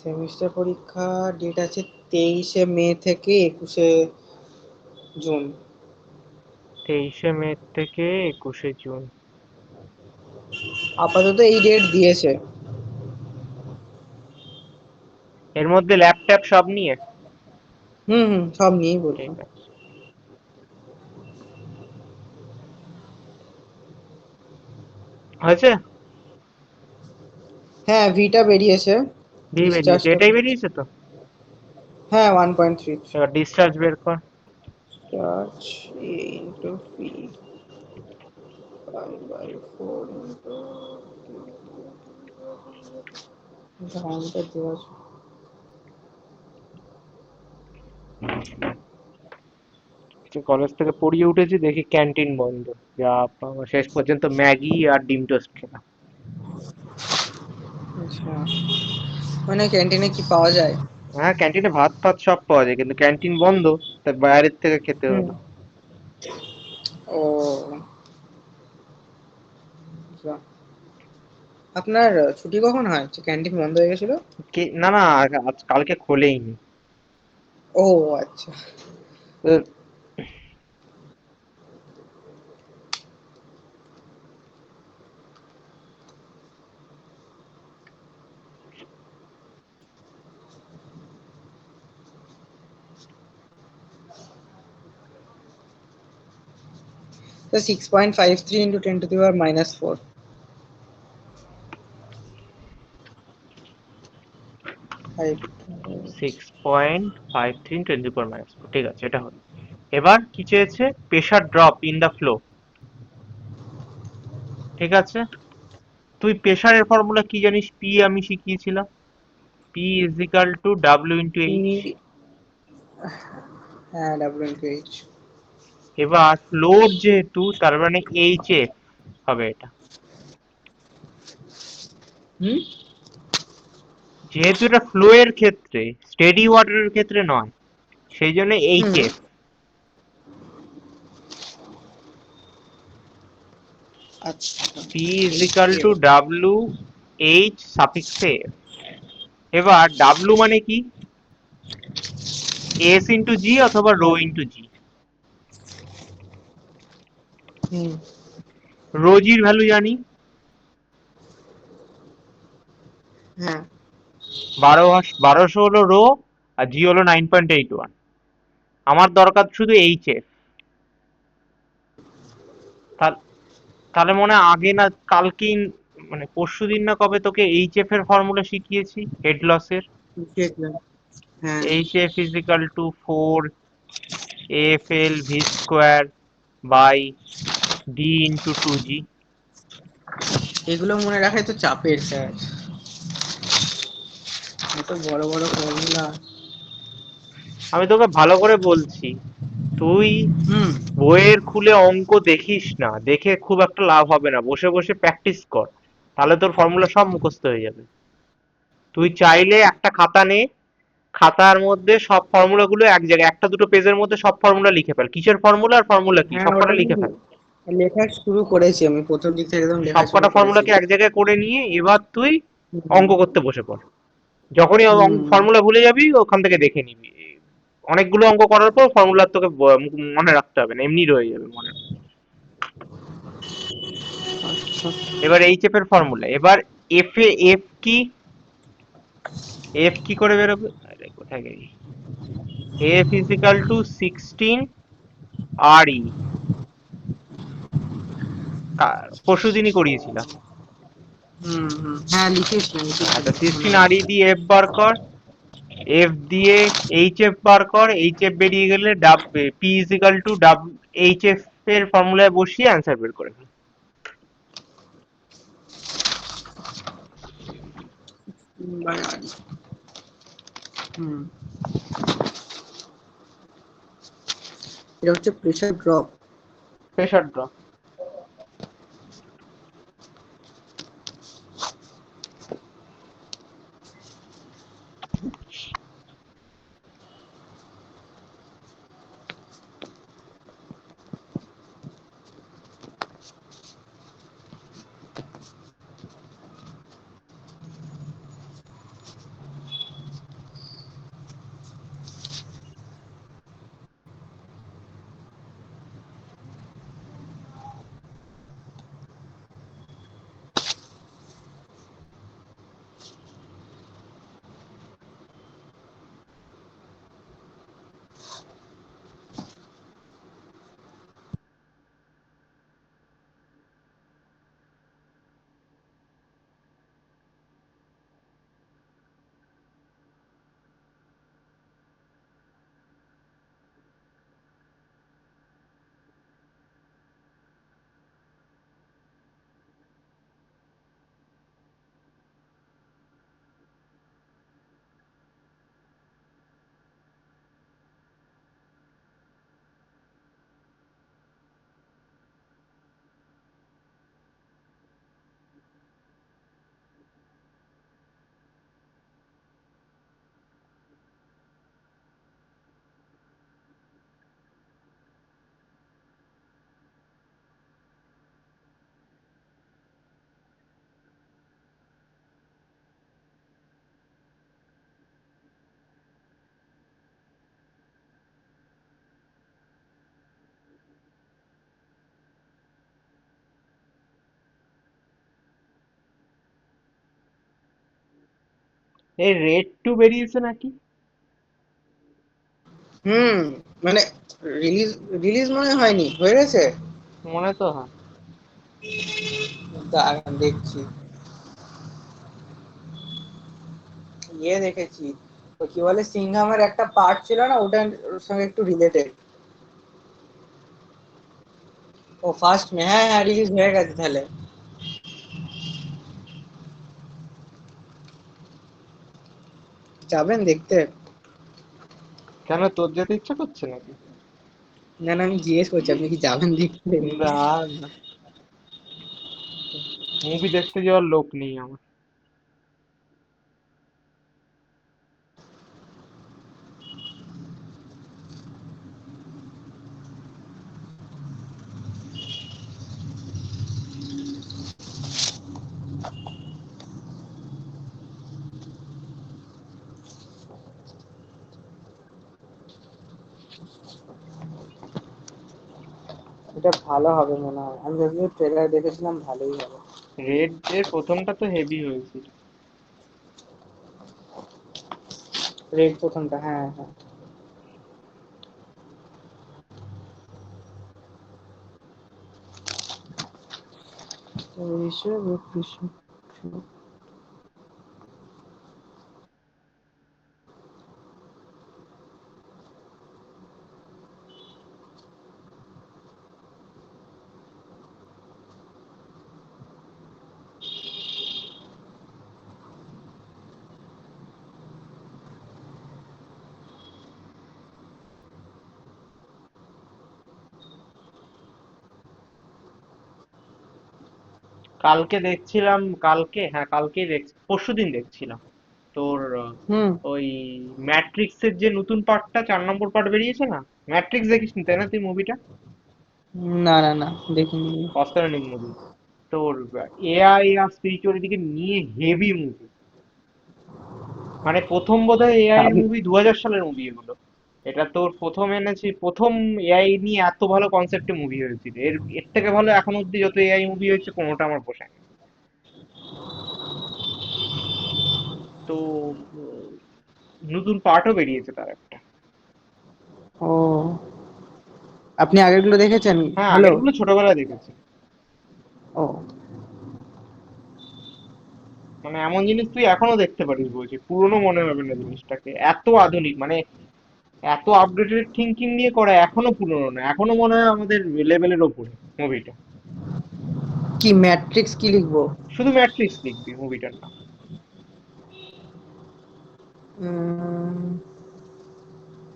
সেমিস্টার পরীক্ষা ডেট আছে 23শে মে থেকে 21শে জুন।
23শে মে থেকে 21শে জুন।
আপাতত এই ডেট দিয়েছে।
এর মধ্যে ল্যাপটপ সব নিয়ে?
হুম হুম, সব নিয়েই বলবো।
ঠিক আছে। হয়েছে।
হ্যাঁ, ভিটা বেরিয়েছে।
ভি বেরিয়েছে,
ডিসচার্জটা,
এটাই বেরিয়েছে তো।
হ্যাঁ 1.3
এবার ডিসচার্জ বের কর।
চার্জ ইন্টু ফি 5/4 ইন্টু অ্যামাউন্টটা দেওয়া আছে।
কলেজ থেকে পড়িয়ে উঠেছি, দেখি ক্যান্টিন বন্ধ। যা বাবা, শেষ পর্যন্ত ম্যাগি আর ডিম টোস্ট খেলাম।
আচ্ছা, মানে ক্যান্টিনে কি পাওয়া যায়?
হ্যাঁ, ক্যান্টিনে ভাত ফাত সব পাওয়া যায়, কিন্তু ক্যান্টিন বন্ধ, তাই বাইরের থেকে খেতে
হুম।
হলো।
ও আচ্ছা। আপনার ছুটি কখন হয়, ক্যান্টিন বন্ধ হয়ে গেছিল?
না না, আজ কালকে খোলেইনি।
ও আচ্ছা।
তো
6.53 ইন্টু 10⁻⁻⁴। 5।
6.53 × 10⁻⁴, ঠিক আছে, এটা হলো। এবার কি চেয়েছে? Pressure drop in the flow. ঠিক আছে, তুই প্রেশারের ফর্মুলা কি জানিস? পি আমি শিখিয়েছিলাম, P = W × H।
পি, হ্যাঁ W ইন্টু এইচ।
এবার ফ্লোর যেহেতু, তার মানে এইচ এফ হবে এটা।
হুম
যেহেতু এটা ফ্লো এর ক্ষেত্রে, স্টেডি ওয়াটারের ক্ষেত্রে নয়, সেই জন্য এইচ
হুম
এফ।
আচ্ছা
P is equal
HF
two W H suffix F. এবার ডাব্লু মানে কি? এস ইন্টু জি অথবা রো
হ্যাঁ
ইন্টু জি।
হুম
রো জির ভ্যালু জানি,
হ্যাঁ
1200 হলো রো, আর জি হলো 9.81। আমার দরকার শুধু এইচ এফ। তাহলে মনে হয় আগে না কালকে, মানে পরশুদিন না কবে তোকে এইচ এফ এর ফর্মুলা শিখিয়েছি হেড লসের।
দেখলাম হ্যাঁ
H F is equal to 4 F L V square by D into 2G।
এগুলো মনে রাখাই তো চাপের স্যার, এত বড় বড় ফর্মুলা।
আমি তোকে ভালো করে বলছি, তুই
হুম
বইয়ের খুলে অঙ্ক দেখিস না, দেখে খুব একটা লাভ হবে না, বসে বসে প্র্যাকটিস কর, তাহলে তোর ফর্মুলা সব মুখস্থ হয়ে যাবে। তুই চাইলে একটা খাতা নে, খাতার মধ্যে সব ফর্মুলা গুলো এক জায়গায় একটা দুটো পেজের মধ্যে সব ফর্মুলা লিখে ফেল, কিসের ফর্মুলা আর ফর্মুলা কি
হ্যাঁ
সবকটা
ওটা
লিখে
কিন্তু
ফেল।
লেখা শুরু করেছি, আমি প্রথম দিক থেকে একদম লেখা শুরু
সবকটা
করেছি।
ফর্মুলাকে এক জায়গায় করে নিয়ে এবার তুই
হুম
অঙ্ক করতে বসে পড়। যখনই
হুম
ফর্মুলা ভুলে যাবি ওখান থেকে দেখে নিবি। অনেকগুলো অঙ্ক করার পর ফর্মুলা তোকে মনে রাখতে হবে না, এমনি রয়ে যাবে মনে।
আচ্ছা
এবার এইচ এফ এর ফর্মুলা, এবার এফ এ এফ কি, এফ কি করে বেরোবে, আরে কোথায় গেলি, এফ ইজিক্যাল টু 16 আর ই, পরশু দিনই করিয়েছিলাম।
হ্যাঁ লিখেছি লিখেছি
আচ্ছা,
মনে
16 আর ই
আছে।
দিয়ে এফ বার কর, এফ দিয়ে এইচ এফ বার কর, এইচ এফ বেরিয়ে গেলে P is equal to H F এর ফর্মুলায় বসিয়ে অ্যান্সার বের করে ফেল।
বাই আরি। হুম এটা হচ্ছে প্রেসার ড্রপ।
Pressure drop. এই রেড টু বেরিয়েছে নাকি?
হুম মানে রিলিজ রিলিজ মনে হয়নি, হয়ে গেছে।
মনে তো হয়।
দাঁড়ান দেখছি, ইয়ে দেখেছি, তো কি বলে সিংহামের একটা পার্ট ছিল না, ওটা ওর সঙ্গে একটু রিলেটেড। ও ফার্স্ট মে, হ্যাঁ হ্যাঁ রিলিজ হয়ে গেছে তাহলে। যাবেন দেখতে?
কেন, তোর যেতে ইচ্ছা করছে নাকি?
না না, আমি জিজ্ঞেস করছি আপনি কি যাবেন দেখতে?
না, না, মুভি দেখতে যাওয়ার লোক নেই আমার।
এটা ভালো হবে মনে হয়, আমি যতদূর ট্রেলার দেখেছিলাম ভালোই হবে।
রেড এর প্রথমটা তো হেভি হয়েছিল।
রেড প্রথমটা, হ্যাঁ হ্যাঁ। ঋষভ ও কৃষ্ণ।
কালকে দেখছিলাম, হ্যাঁ কালকেই পরশুদিন দেখছিলাম তোর
হুম।
ওই ম্যাট্রিক্সের যে নতুন পার্টটা 4 নম্বর পার্ট বেরিয়েছে না। ম্যাট্রিক্স দেখিসনি তাই না তুই মুভিটা?
না না না, দেখিনি।
অস্কারনিং মুভি তোর, এআই আর স্পিরিচুয়ালিটিকে নিয়ে হেভি মুভি। মানে প্রথম বোধহয় এআই এর
আমি
মুভি 2000 সালের মুভি এগুলো। এটা তোর প্রথম এনেছি, প্রথম এআই নিয়ে এত ভালো কনসেপ্টে মুভি হয়েছিল। এর এর থেকে ভালো এখন অব্দি যত এআই মুভি হয়েছে কোনোটা আমার পোষায় না। তো নতুন পার্টও বেরিয়েছে তার একটা।
ও, আপনি আগেরগুলো দেখেছেন?
হ্যাঁ,
ভালো?
আগেরগুলো ছোটবেলায় দেখেছি।
ও।
মানে এমন জিনিস তুই এখনো দেখতে পারিস, বলছি পুরনো মনে হবে না জিনিসটাকে, এত আধুনিক মানে এত আপডেটেড থিঙ্কিং নিয়ে করা, এখনো পুরনো না, এখনো মনে হয় আমাদের লেভেলের ওপরে মুভিটা।
কি ম্যাট্রিক্স কি লিখবো?
শুধু ম্যাট্রিক্স লিখবি মুভিটার নাম।
উম,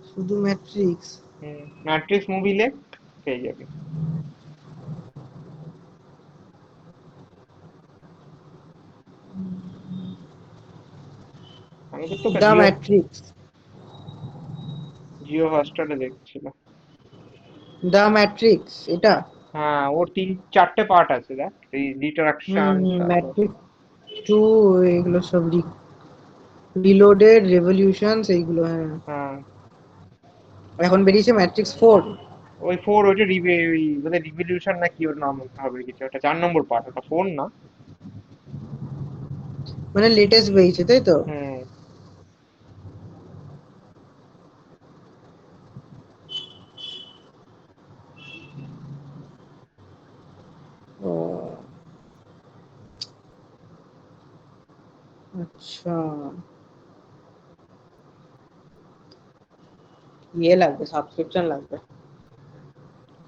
শুধু ম্যাট্রিক্স?
ম্যাট্রিক্স মুভি লেখ, পেয়ে যাবি। আমি তো তোকে
দ্য
জিও
ম্যাট্রিক্স।
জিও হটস্টারে দেখছিলাম।
দ্য ম্যাট্রিক্স এটা?
হ্যাঁ, ওর 3-4টে পার্ট আছে দেখ, এই রিট্রাকশন, তারপর
ম্যাট্রিক্স টু, এগুলো সব রিলোডেড, রেভলিউশন এইগুলো, হ্যাঁ।
হ্যাঁ
এখন বেরিয়েছে ম্যাট্রিক্স 4।
ওই 4, ওইটা ওই বোধহয় রিভলিউশন না কি ওর নাম হবে কিছু, ওটা 4 নম্বর পার্ট, ওটা 4 না।
মানে লেটেস্ট বেরিয়েছে তাই তো?
হুম।
ও আচ্ছা, ইয়ে লাগবে, সাবস্ক্রিপশন লাগবে।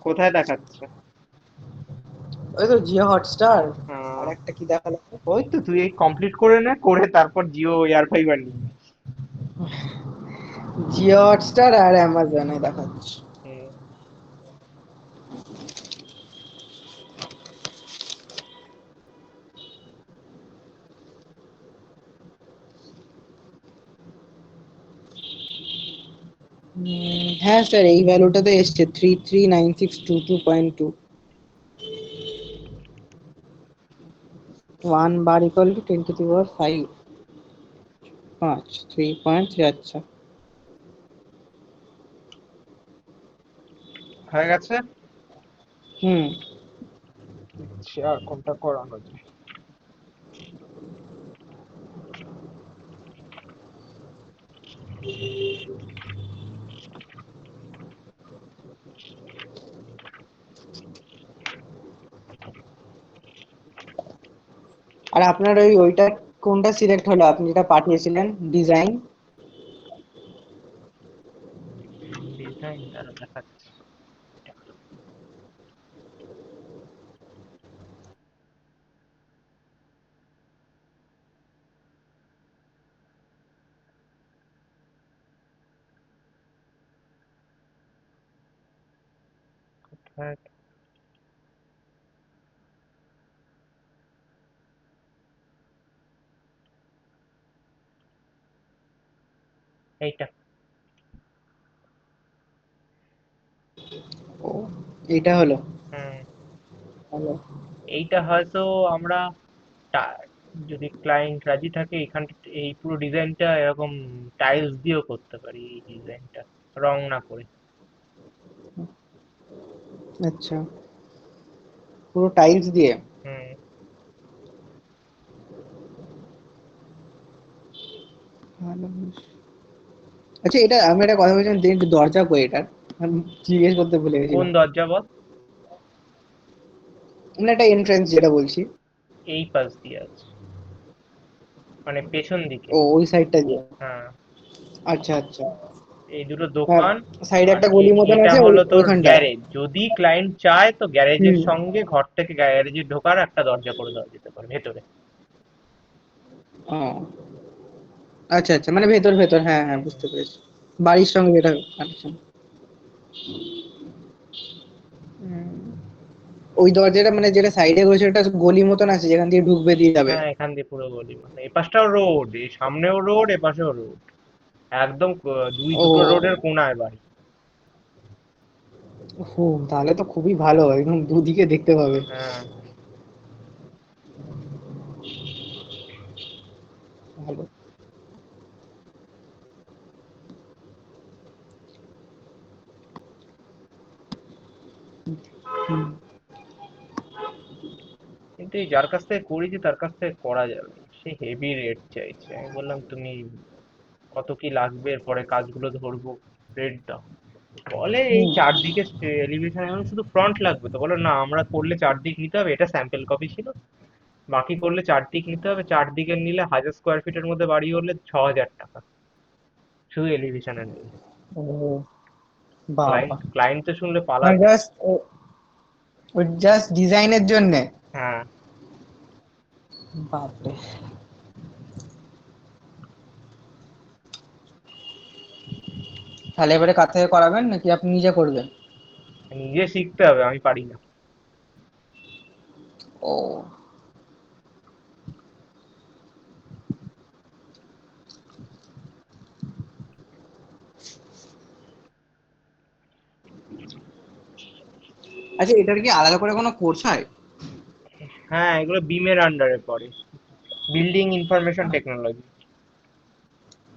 কোথায় দেখাচ্ছে?
ওই তো জিও হটস্টার। আর
হ্যাঁ,
একটা কি দেখা লাগবে?
ওই তো তুই এই কমপ্লিট করে নে, করে তারপর জিও এয়ার ফাইবার নিয়ে নিস।
জিও হটস্টার আর অ্যামাজনে দেখাচ্ছে।
হুম।
হ্যাঁ স্যার, এই ভ্যালুটাতে এসছে 339622.2। 1 বার equal to 10 to the power 5। 3.3, আচ্ছা।
হয়ে গেছে।
হুম।
দেখছি আর কোনটা করানো যায়।
আর আপনার ওইটা কোনটা সিলেক্ট হলো, আপনি যেটা পাঠিয়েছিলেন ডিজাইন?
ডিজাইন দ্বারা দেখাচ্ছে। হ্যাঁ, এইটা।
ও, এইটা হলো
হুম।
ভালো।
এইটা হয়তো আমরা টা- যদি ক্লায়েন্ট রাজি থাকে এখান এই পুরো ডিজাইনটা এরকম টাইলস দিয়েও করতে পারি, এই ডিজাইনটা রং না করে।
আচ্ছা, পুরো টাইলস দিয়ে।
হুম।
ভালো বেশ। আচ্ছা, এটা আমি একটা কথা বলছিলাম, যে দরজা কই এটার, আমি জিজ্ঞেস করতে ভুলে
কোন
গেছিলাম।
দরজা বল?
মানে একটা এন্ট্রান্স যেটা বলছি।
এই পাশ দিয়ে আছে, মানে পেছন দিকে।
ও, ওই সাইডটা দিয়ে।
হ্যাঁ,
আচ্ছা আচ্ছা।
এই দুটো
হ্যাঁ,
দোকান।
সাইডে
আর
একটা গলি মতন
এটা
আছে, ওই
হলো তোর
ওইখানটায়।
গ্যারেজ, যদি ক্লায়েন্ট চায় তো গ্যারেজের
হুম।
সঙ্গে ঘর থেকে গ্যারেজে ঢোকার একটা দরজা করে দেওয়া যেতে পারে ভেতরে।
ও, আচ্ছা আচ্ছা, মানে ভেতর ভেতর, হ্যাঁ হ্যাঁ,
হুম, হুম।
বুঝতে পেরেছি। বাড়ির সঙ্গে যেটা কানেকশন। ওই দরজাটা মানে যেটা সাইডে রয়েছে, ওটা গলি মতন আছে যেখান দিয়ে ঢুকবে দিয়ে যাবে।
হ্যাঁ, এখান দিয়ে পুরো গলি, মানে এই পাশটাও রোড, এই সামনেও রোড, এ পাশেও রোড, একদম
ও,
দুটো রোডের কোনায় বাড়ি।
হো, তাহলে তো খুবই ভালো, একদম দুদিকে দেখতে পাবে।
হ্যাঁ।
ভালো। হুম।
কিন্তু এই যার কাছ থেকে করেছি তার কাছ থেকে করা যাবে না। সে হেভি রেট চাইছে, আমি বললাম তুমি কত কি লাগবে এরপরে কাজগুলো ধরবো, রেট দাও। বলে এই
হুম।
চারদিকে এলিভেশন, এখন শুধু ফ্রন্ট লাগবে, তো বলো না আমরা করলে চারদিক নিতে হবে, এটা স্যাম্পল কপি ছিল, বাকি করলে চারদিক নিতে হবে, চারদিকে নিলে 1000 স্কোয়ার ফিটের মধ্যে বাড়ি হলে 6000 টাকা শুধু এলিভেশনের নিলে।
ও বাবা,
ক্লায়েন্ট তো শুনলে
মানে
পালাবে।
জাস্ট ওই জাস্ট ডিজাইনের জন্য?
হ্যাঁ।
বাপরে। তাহলে এবারে কার থেকে করাবেন, নাকি আপনি নিজে করবেন?
নিজে শিখতে হবে, আমি পারি না।
ও, আচ্ছা, এটার কি আলাদা করে কোনো কোর্স হয়?
হ্যাঁ, এগুলো বিমের আন্ডারে পড়ে, বিল্ডিং ইনফরমেশন টেকনোলজি।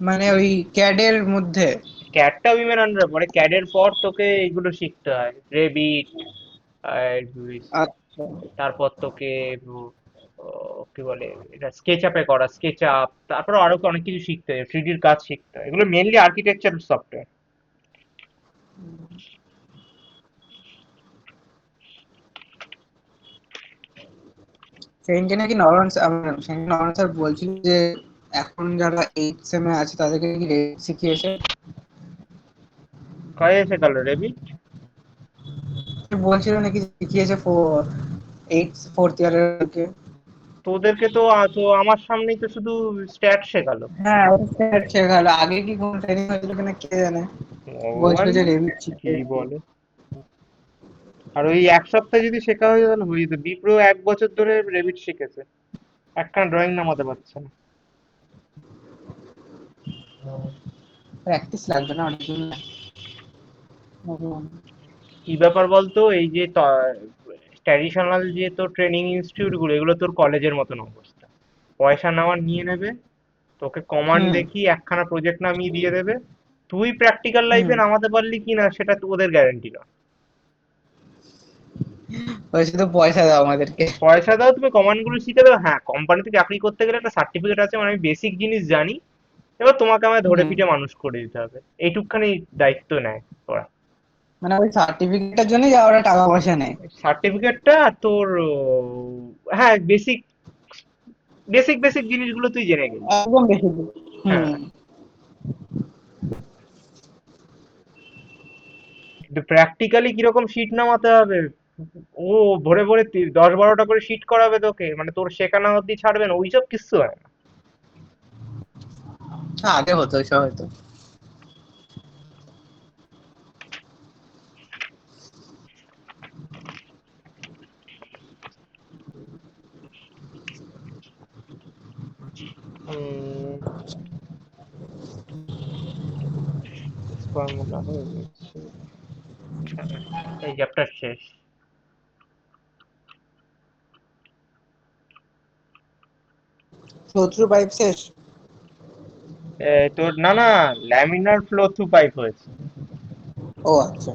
মানে ওই ক্যাডের মধ্যে?
ক্যাডটা বিমের আন্ডারে পড়ে, ক্যাডের পর তোকে এইগুলো শিখতে হয়, রেবিট, আর
আচ্ছা।
তারপর তোকে কি বলে এটা, স্কেচ আপে করা, স্কেচ আপ, তারপর আরো অনেক কিছু শিখতে হয়, থ্রিডির কাজ শিখতে হয়, এগুলো মেনলি আর্কিটেকচার সফটওয়্যার।
সেদিনকে নাকি নরমান স্যার বলছিল যে এখন যারা 8 সেমে আছে তাদেরকে কি রেট শিখিয়েছে।
কাজে শেখালো রেবিট?
বলছিল নাকি শিখিয়েছে ফোর্থ ইয়ারের কে।
তোদেরকে তো তো আমার সামনেই তো শুধু স্ট্যাট শেখালো।
হ্যাঁ, ওটা শেখালো, আগে কি কোনো ট্রেনিং হয়েছিল কিনা কে জানে। বলছিল
ভগবান
যে
জানে
রেভিট
কি
শিখিয়েছে।
বলে। আর ওই এক সপ্তাহ যদি শেখা হয়ে তাহলে হয়ে যেত, বিপ্রো 1 বছর ধরে রেবিট শিখেছে, একখানা ড্রয়িং নামাতে পারছে না।
প্র্যাকটিস লাগবে না ওটার জন্য? ভগবান।
কি ব্যাপার বলতো, এই যে ট্র্যাডিশনাল যে তোর ট্রেনিং ইনস্টিটিউট গুলো, এগুলো তোর কলেজের মতন অবস্থা, পয়সা নেওয়ার নিয়ে নেবে, তোকে কমান্ড
হুম।
দেখি একখানা প্রজেক্ট নামিয়ে দিয়ে দেবে, তুই প্র্যাকটিক্যাল
হুম।
লাইফে নামাতে পারলি কিনা সেটা তো ওদের গ্যারান্টি না।
ওই শুধু পয়সা দাও আমাদেরকে।
পয়সা দাও, তুমি কমান্ড গুলো শিখে দাও, হ্যাঁ কোম্পানিতে চাকরি করতে গেলে একটা সার্টিফিকেট আছে, মানে আমি বেসিক জিনিস জানি, এবার তোমাকে আমায় ধরে
হুম।
পিঠে মানুষ করে দিতে হবে, এইটুকখানি দায়িত্ব নেয় ওরা।
মানে ওই সার্টিফিকেটের জন্য যা ওরা টাকা পয়সা নেয়?
সার্টিফিকেটটা তোর হ্যাঁ বেসিক বেসিক বেসিক জিনিসগুলো তুই জেনে গেলি।
একদম বেশি দিন। হুম।
হ্যাঁ, কিন্তু প্র্যাকটিক্যালি কিরকম শিট নামাতে হবে, ও ভোরে ভোরে 10-12টা করে শিট করাবে তোকে, মানে তোর শেখানো অব্দি ছাড়বে না, ওইসব কিচ্ছু হয় না।
আগে হতো ওইসব হয়তো।
ফর্মুলা হয়ে গেছে, এই চ্যাপ্টার শেষ।
শত্রু পাইপ শেষ।
তোর না না, ল্যামিনার ফ্লো থ্রু পাইপ হয়েছে।
ও আচ্ছা।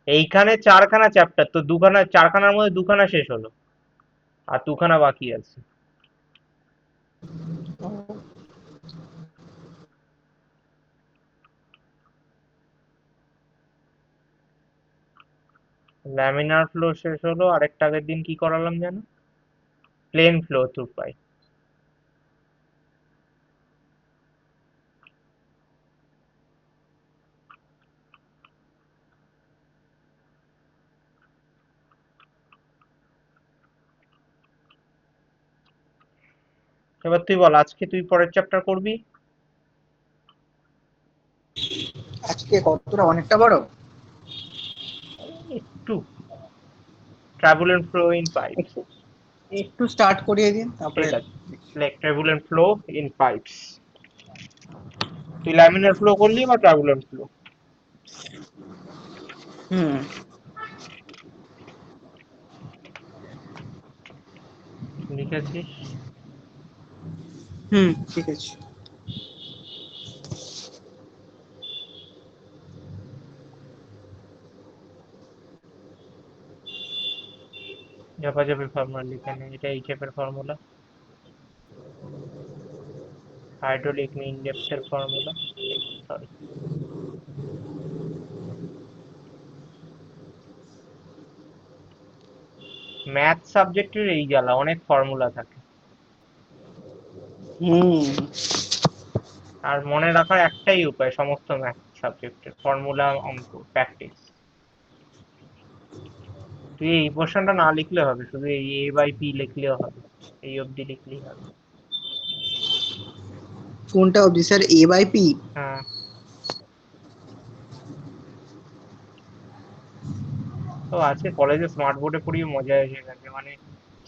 এইখানে চারখানা চ্যাপ্টার, তো দুখানা, চারখানার মধ্যে দুখানা শেষ হলো, আর দুখানা বাকি আছে। ল্যামিনার ফ্লো শেষ হলো, আরেকটা আগের দিন কি করালাম জানো? Plane flow through pipe. এবার তুই বল, আজকে তুই পরের চ্যাপ্টার করবি?
আজকে কতটা, অনেকটা বড়?
একটু, ট্রাবুলেন্ট ফ্লো ইন পাইপস।
একটু একটু স্টার্ট করিয়ে দিন তারপরে।
ঠিক আছে, লাইক ট্রাবুলেন্ট ফ্লো ইন পাইপস। তুই ল্যামিনার ফ্লো করলি বা ট্রাবুলেন্ট ফ্লো?
হুম
লিখেছিস?
হুম ঠিক আছে।
ঝাপাঝাপি ফর্মুলা লিখে নে, এটা এইচএফ এর ফর্মুলা। হাইড্রোলিক মিন ডেপথের ফর্মুলা, সরি। ম্যাথ সাবজেক্টের এই জ্বালা, অনেক ফর্মুলা থাকে,
হুম
আর মনে রাখার একটাই উপায় সমস্ত ম্যাথ সাবজেক্টের, ফর্মুলা, অঙ্ক, প্র্যাকটিস। তুই এই পোর্শনটা না লিখলে হবে, শুধু এই এ বাই পি লিখলেও হবে, এই অবধি লিখলেই হবে।
কোনটা অবধি স্যার, এ বাই পি?
হ্যাঁ, তো আজকে কলেজে স্মার্ট বোর্ডে পড়িয়ে মজা এসে গেছে, মানে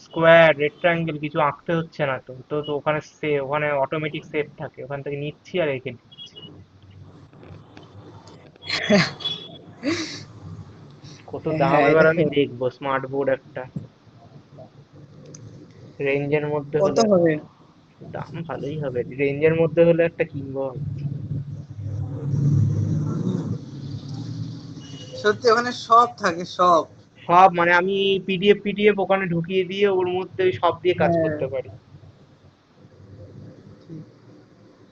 স্কোয়ার, রেক্ট্যাঙ্গেল কিছু আঁকতে হচ্ছে না, তো তো তো ওখানে ওখানে অটোমেটিক সেভ থাকে, ওখান থেকে নিচ্ছি আর রেখে দিচ্ছি। কত দাম
হ্যাঁ
এবার
এটা
আমি দেখবো, স্মার্ট বোর্ড একটা রেঞ্জের মধ্যে
কত
হলে।
হবে?
দাম ভালোই হবে, রেঞ্জের মধ্যে হলে একটা কিনবো ভাবছি।
সত্যি ওখানে সব থাকে সব।
সব মানে আমি পিডিএফ ওখানে ঢুকিয়ে দিয়ে ওর মধ্যে ওই সব দিয়ে কাজ
হ্যাঁ
করতে পারি।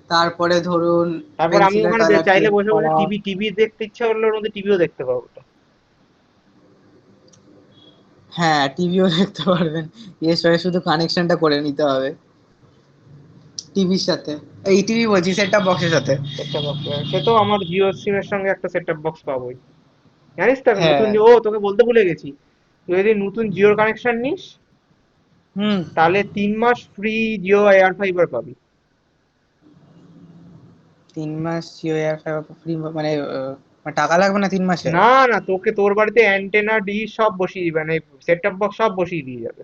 তারপরে ধরুন
তারপর আমি
পেন্সিলের
ওখানে
কালার
চাইলে
চেঞ্জ
বসে বসে
করা।
টিভি দেখতে ইচ্ছা করলে ওর মধ্যে টিভিও দেখতে পাবো তো।
হ্যাঁ টিভিও দেখতে পারবেন, এর সঙ্গে শুধু কানেকশনটা করে নিতে হবে টিভির সাথে, এই টিভি বলছি, সেট টপ বক্সের সাথে।
সেট টপ বক্স, সে তো আমার জিও সিম এর সঙ্গে একটা সেট টপ বক্স পাবোই। জানিস তো এখন নতুন
হ্যাঁ
ও তোকে বলতে ভুলে গেছি, তুই যদি নতুন জিওর কানেকশন নিস,
হুম।
তাহলে 3 মাস ফ্রি জিও এয়ার ফাইবার পাবি।
3 মাস জিও এয়ার ফাইবার ফ্রি, মানে মানে টাকা লাগবে না 3 মাসে?
না না, তোকে তোর বাড়িতে অ্যান্টেনা ডিশ সব বসিয়ে দিবে, মানে সেট টপ বক্স সব বসিয়ে দিয়ে যাবে।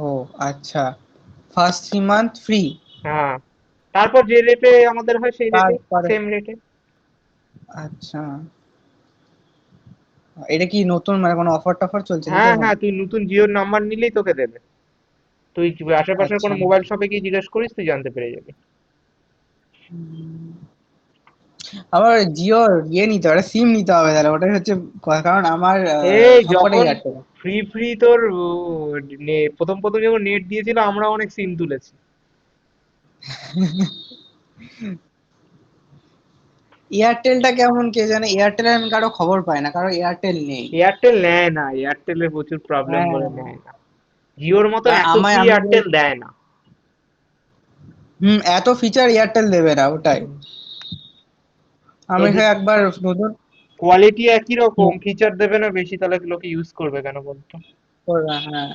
ও আচ্ছা, ফার্স্ট 3 মান্থ ফ্রি?
হ্যাঁ, তারপর যে রেটে আমাদের হয় সেই রেটে,
তারপরে
সেম রেটে।
আচ্ছা, এটা কি নতুন, মানে কোনো অফার টফার চলছে নাকি
হ্যাঁ
এখন?
হ্যাঁ, তুই নতুন জিওর নাম্বার নিলেই তোকে দেবে। তুই আশেপাশের
আচ্ছা।
কোনো মোবাইল শপে গিয়ে জিজ্ঞেস করিস, তুই জানতে পেরে যাবি।
আবার জিওর ইয়ে নিতে হবে, সিম নিতে হবে তাহলে, ওটাই হচ্ছে কথা, কারণ আমার
এই
সবকটাই
যখন
এয়ারটেল।
ফ্রি তোর প্রথম প্রথম যখন নেট দিয়েছিল, আমরা অনেক সিম তুলেছি।
এয়ারটেলটা কেমন কে জানে, এয়ারটেলের আমি কারো খবর পাই না, কারণ এয়ারটেল নেই।
এয়ারটেল নেয় না, এয়ারটেলের প্রচুর প্রবলেম
হ্যাঁ,
বলে নেয় না। জিওর মতন এত
আমায়
ফ্রি
আমি
এয়ারটেল দেয় না।
এত ফিচার এয়ারটেল দেবে না, ওটাই। আমি
এদিক,
হয় একবার নতুন
কোয়ালিটি একই রকম, ফিচার দেবে না বেশি, তাহলে লোকে ইউজ করবে কেন বলতো?
হ্যাঁ,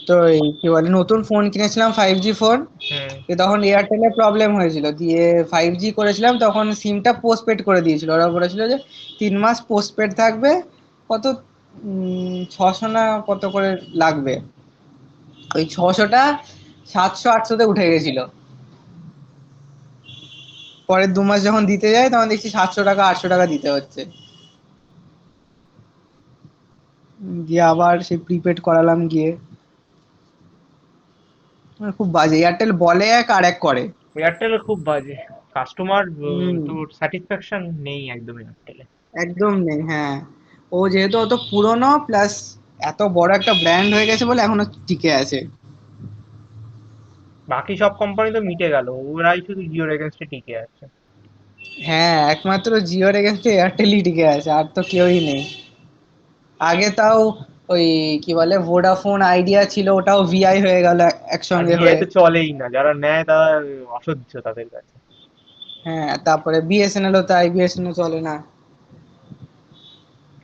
তো এই কি বলে, নতুন ফোন কিনেছিলাম 5G ফোন।
হুম।
তখন এয়ারটেলের প্রবলেম হয়েছিল, দিয়ে 5G করেছিলাম, তখন সিমটা পোস্টপেড করে দিয়েছিল, ওরা বলেছিল যে 3 মাস পোস্টপেড থাকবে। কত 600 না কত করে লাগবে, ওই 600টা 700-800 উঠে গেছিল। পরের 2 মাস যখন দিতে যায় তখন দেখছি 700 টাকা 800 টাকা দিতে হচ্ছে। দিয়ে আবার সেই প্রিপেড করালাম গিয়ে। খুব বাজে, এয়ারটেল বলে এক আর এক করে।
এয়ারটেল খুব বাজে কাস্টমার,
হুম।
তোর স্যাটিসফ্যাকশন নেই একদম এয়ারটেলে।
একদম নেই, হ্যাঁ। ও যেহেতু অত পুরনো প্লাস এত বড় একটা ব্র্যান্ড হয়ে গেছে বলে এখনো টিকে আছে।
বাকি সব কোম্পানি তো মিটে গেল, ওরাই শুধু জিওর এগেনস্টে টিকে আছে।
হ্যাঁ, একমাত্র জিওর এগেনস্টে এয়ারটেলই টিকে আছে, আর তো কেউই নেই। আগে তাও ওই কি বলে ভোডাফোন আইডিয়া ছিল, ওটাও ভিআই হয়ে গেল
আর
একসঙ্গে
ভিআই
হয়ে।
তো চলেই না, যারা নেয় তারা অসহ্য তাদের কাছে।
হ্যাঁ, তারপরে বিএসএনএল ও তাই, বিএসএনএল চলে না।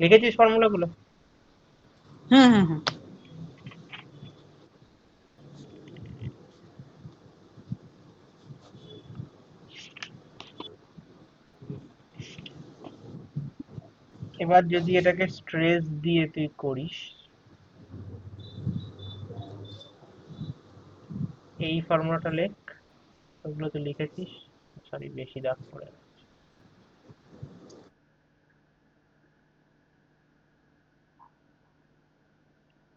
লিখেছিস ফর্মুলা গুলো?
হুম হুম হুম।
এবার যদি এটাকে স্ট্রেস দিয়ে তুই করিস, এই ফর্মুলাটা লেখ। ওগুলো তো লিখেছিস, সরি বেশি দাগ পড়ে গেছে।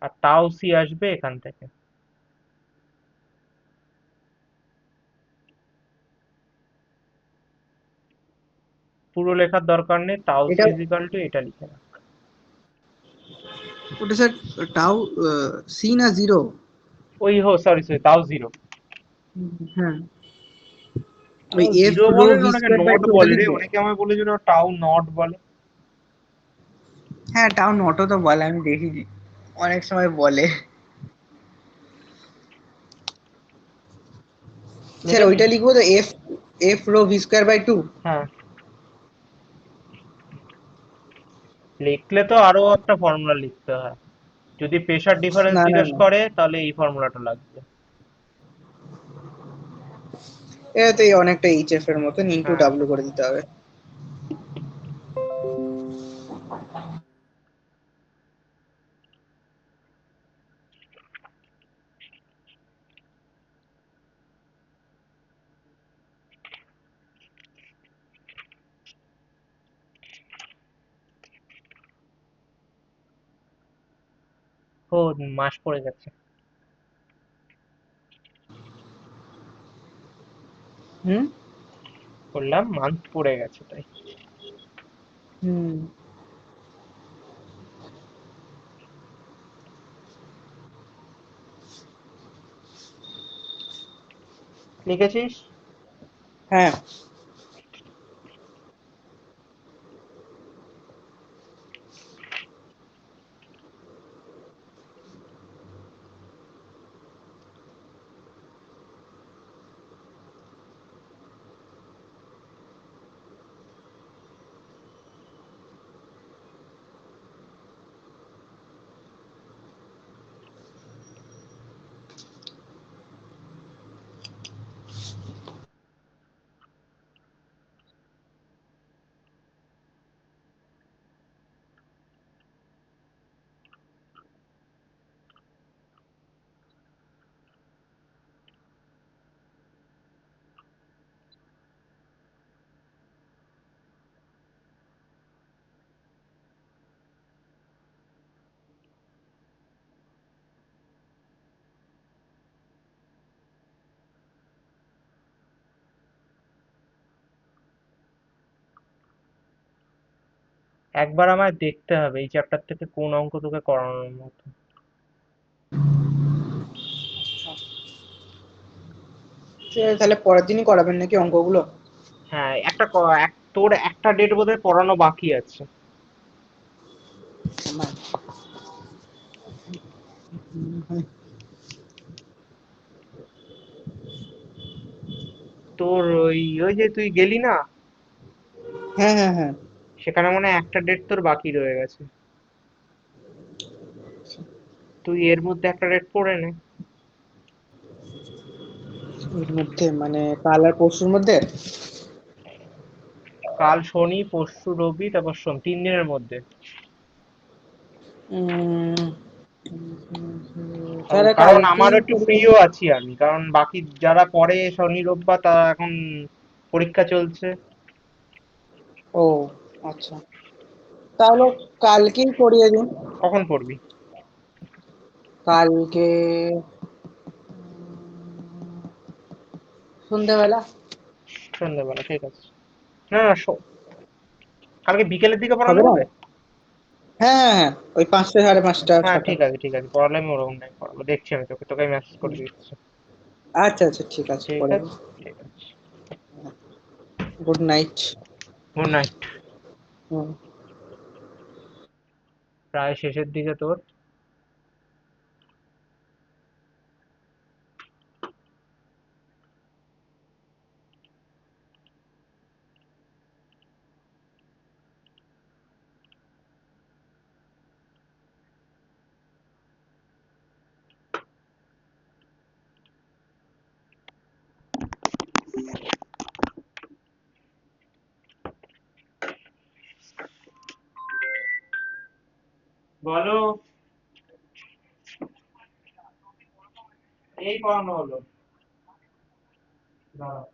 আর টাও সি আসবে এখান থেকে। পুরো লেখার দরকার নেই, টাও সি
এটা
ইজিক্যাল টু এটা লিখে রাখ।
ওটা স্যার টাও সি না জিরো?
ওই হো, সরি সরি, টাও জিরো।
হ্যাঁ, ওই
টাও
এফ
জিরো
রো
বলে না,
ভি
ওটাকে
স্কোয়ার বাই
নট
টু ওটা
বলে রে,
লিখবো?
অনেকে আমায় বলেছিল টাও নট বলে।
হ্যাঁ, টাও নটও তো বলে, আমি দেখেছি অনেক সময় বলে। স্যার ওইটা
লিখেছিস?
লিখবো তো, F F rho V square by two?
হ্যাঁ, লিখলে তো আরো একটা ফর্মুলা লিখতে হয়। যদি প্রেসার ডিফারেন্স
না না
জিজ্ঞেস
না,
করে তাহলে এই ফর্মুলাটা লাগবে।
এটা তো এই অনেকটা এইচএফ এর মতন, ইন্টু
হ্যাঁ,
ডাব্লু করে দিতে হবে।
ও মাস পড়ে গেছে।
হুম
বললাম মান্থ পড়ে গেছে তাই।
হুম।
লিখেছিস?
হ্যাঁ।
একবার আমায় দেখতে হবে এই চ্যাপ্টার থেকে কোন অঙ্ক তোকে করানোর মতো।
ঠিক আছে, তাহলে পরের দিনই করাবেন নাকি অঙ্কগুলো?
হ্যাঁ, তোর একটা ডেট বোধহয় পড়ানো বাকি আছে।
আমার মনে হয়।
তোর ওই ওই যে তুই গেলি না,
হ্যাঁ হ্যাঁ হ্যাঁ।
সেখানে মনে হয় একটা ডেট তোর বাকি রয়ে গেছে। তুই এর মধ্যে একটা ডেট পড়ে নে।
এর মধ্যে মানে কাল আর পরশুর মধ্যে?
কাল শনি, পরশু রবি, তারপর সোম, 3 দিনের মধ্যে।
উম, তাহলে
কারণ
কালকেই
আমারও একটু
করি।
ফ্রিও আছি আমি, কারণ বাকি যারা পরে শনি রোববার তারা এখন পরীক্ষা চলছে।
ও আচ্ছা, তাহলে কালকেই করিয়ে দিন।
কখন পড়বি?
কালকে সন্ধ্যেবেলা।
সন্ধ্যেবেলা, ঠিক আছে। না না, কালকে বিকেলের দিকে পড়ালে
হবে না?
হবে।
হ্যাঁ হ্যাঁ হ্যাঁ, ওই 5টা, 5:30,
হ্যাঁ
6টা।
ঠিক আছে, ঠিক আছে, পড়ালে আমি ওরকম টাইম পড়াবো, দেখছি আমি তোকে তোকে মেসেজ করে দিচ্ছি।
আচ্ছা আচ্ছা, ঠিক আছে,
ঠিক
করে
আছে,
দিন।
ঠিক আছে।
Good night.
Good night.
Hmm.
প্রায় শেষের দিকে তোর। বলো। এই পড়ানো হলো। দাঁড়াও।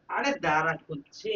আরে দাঁড়া করছি।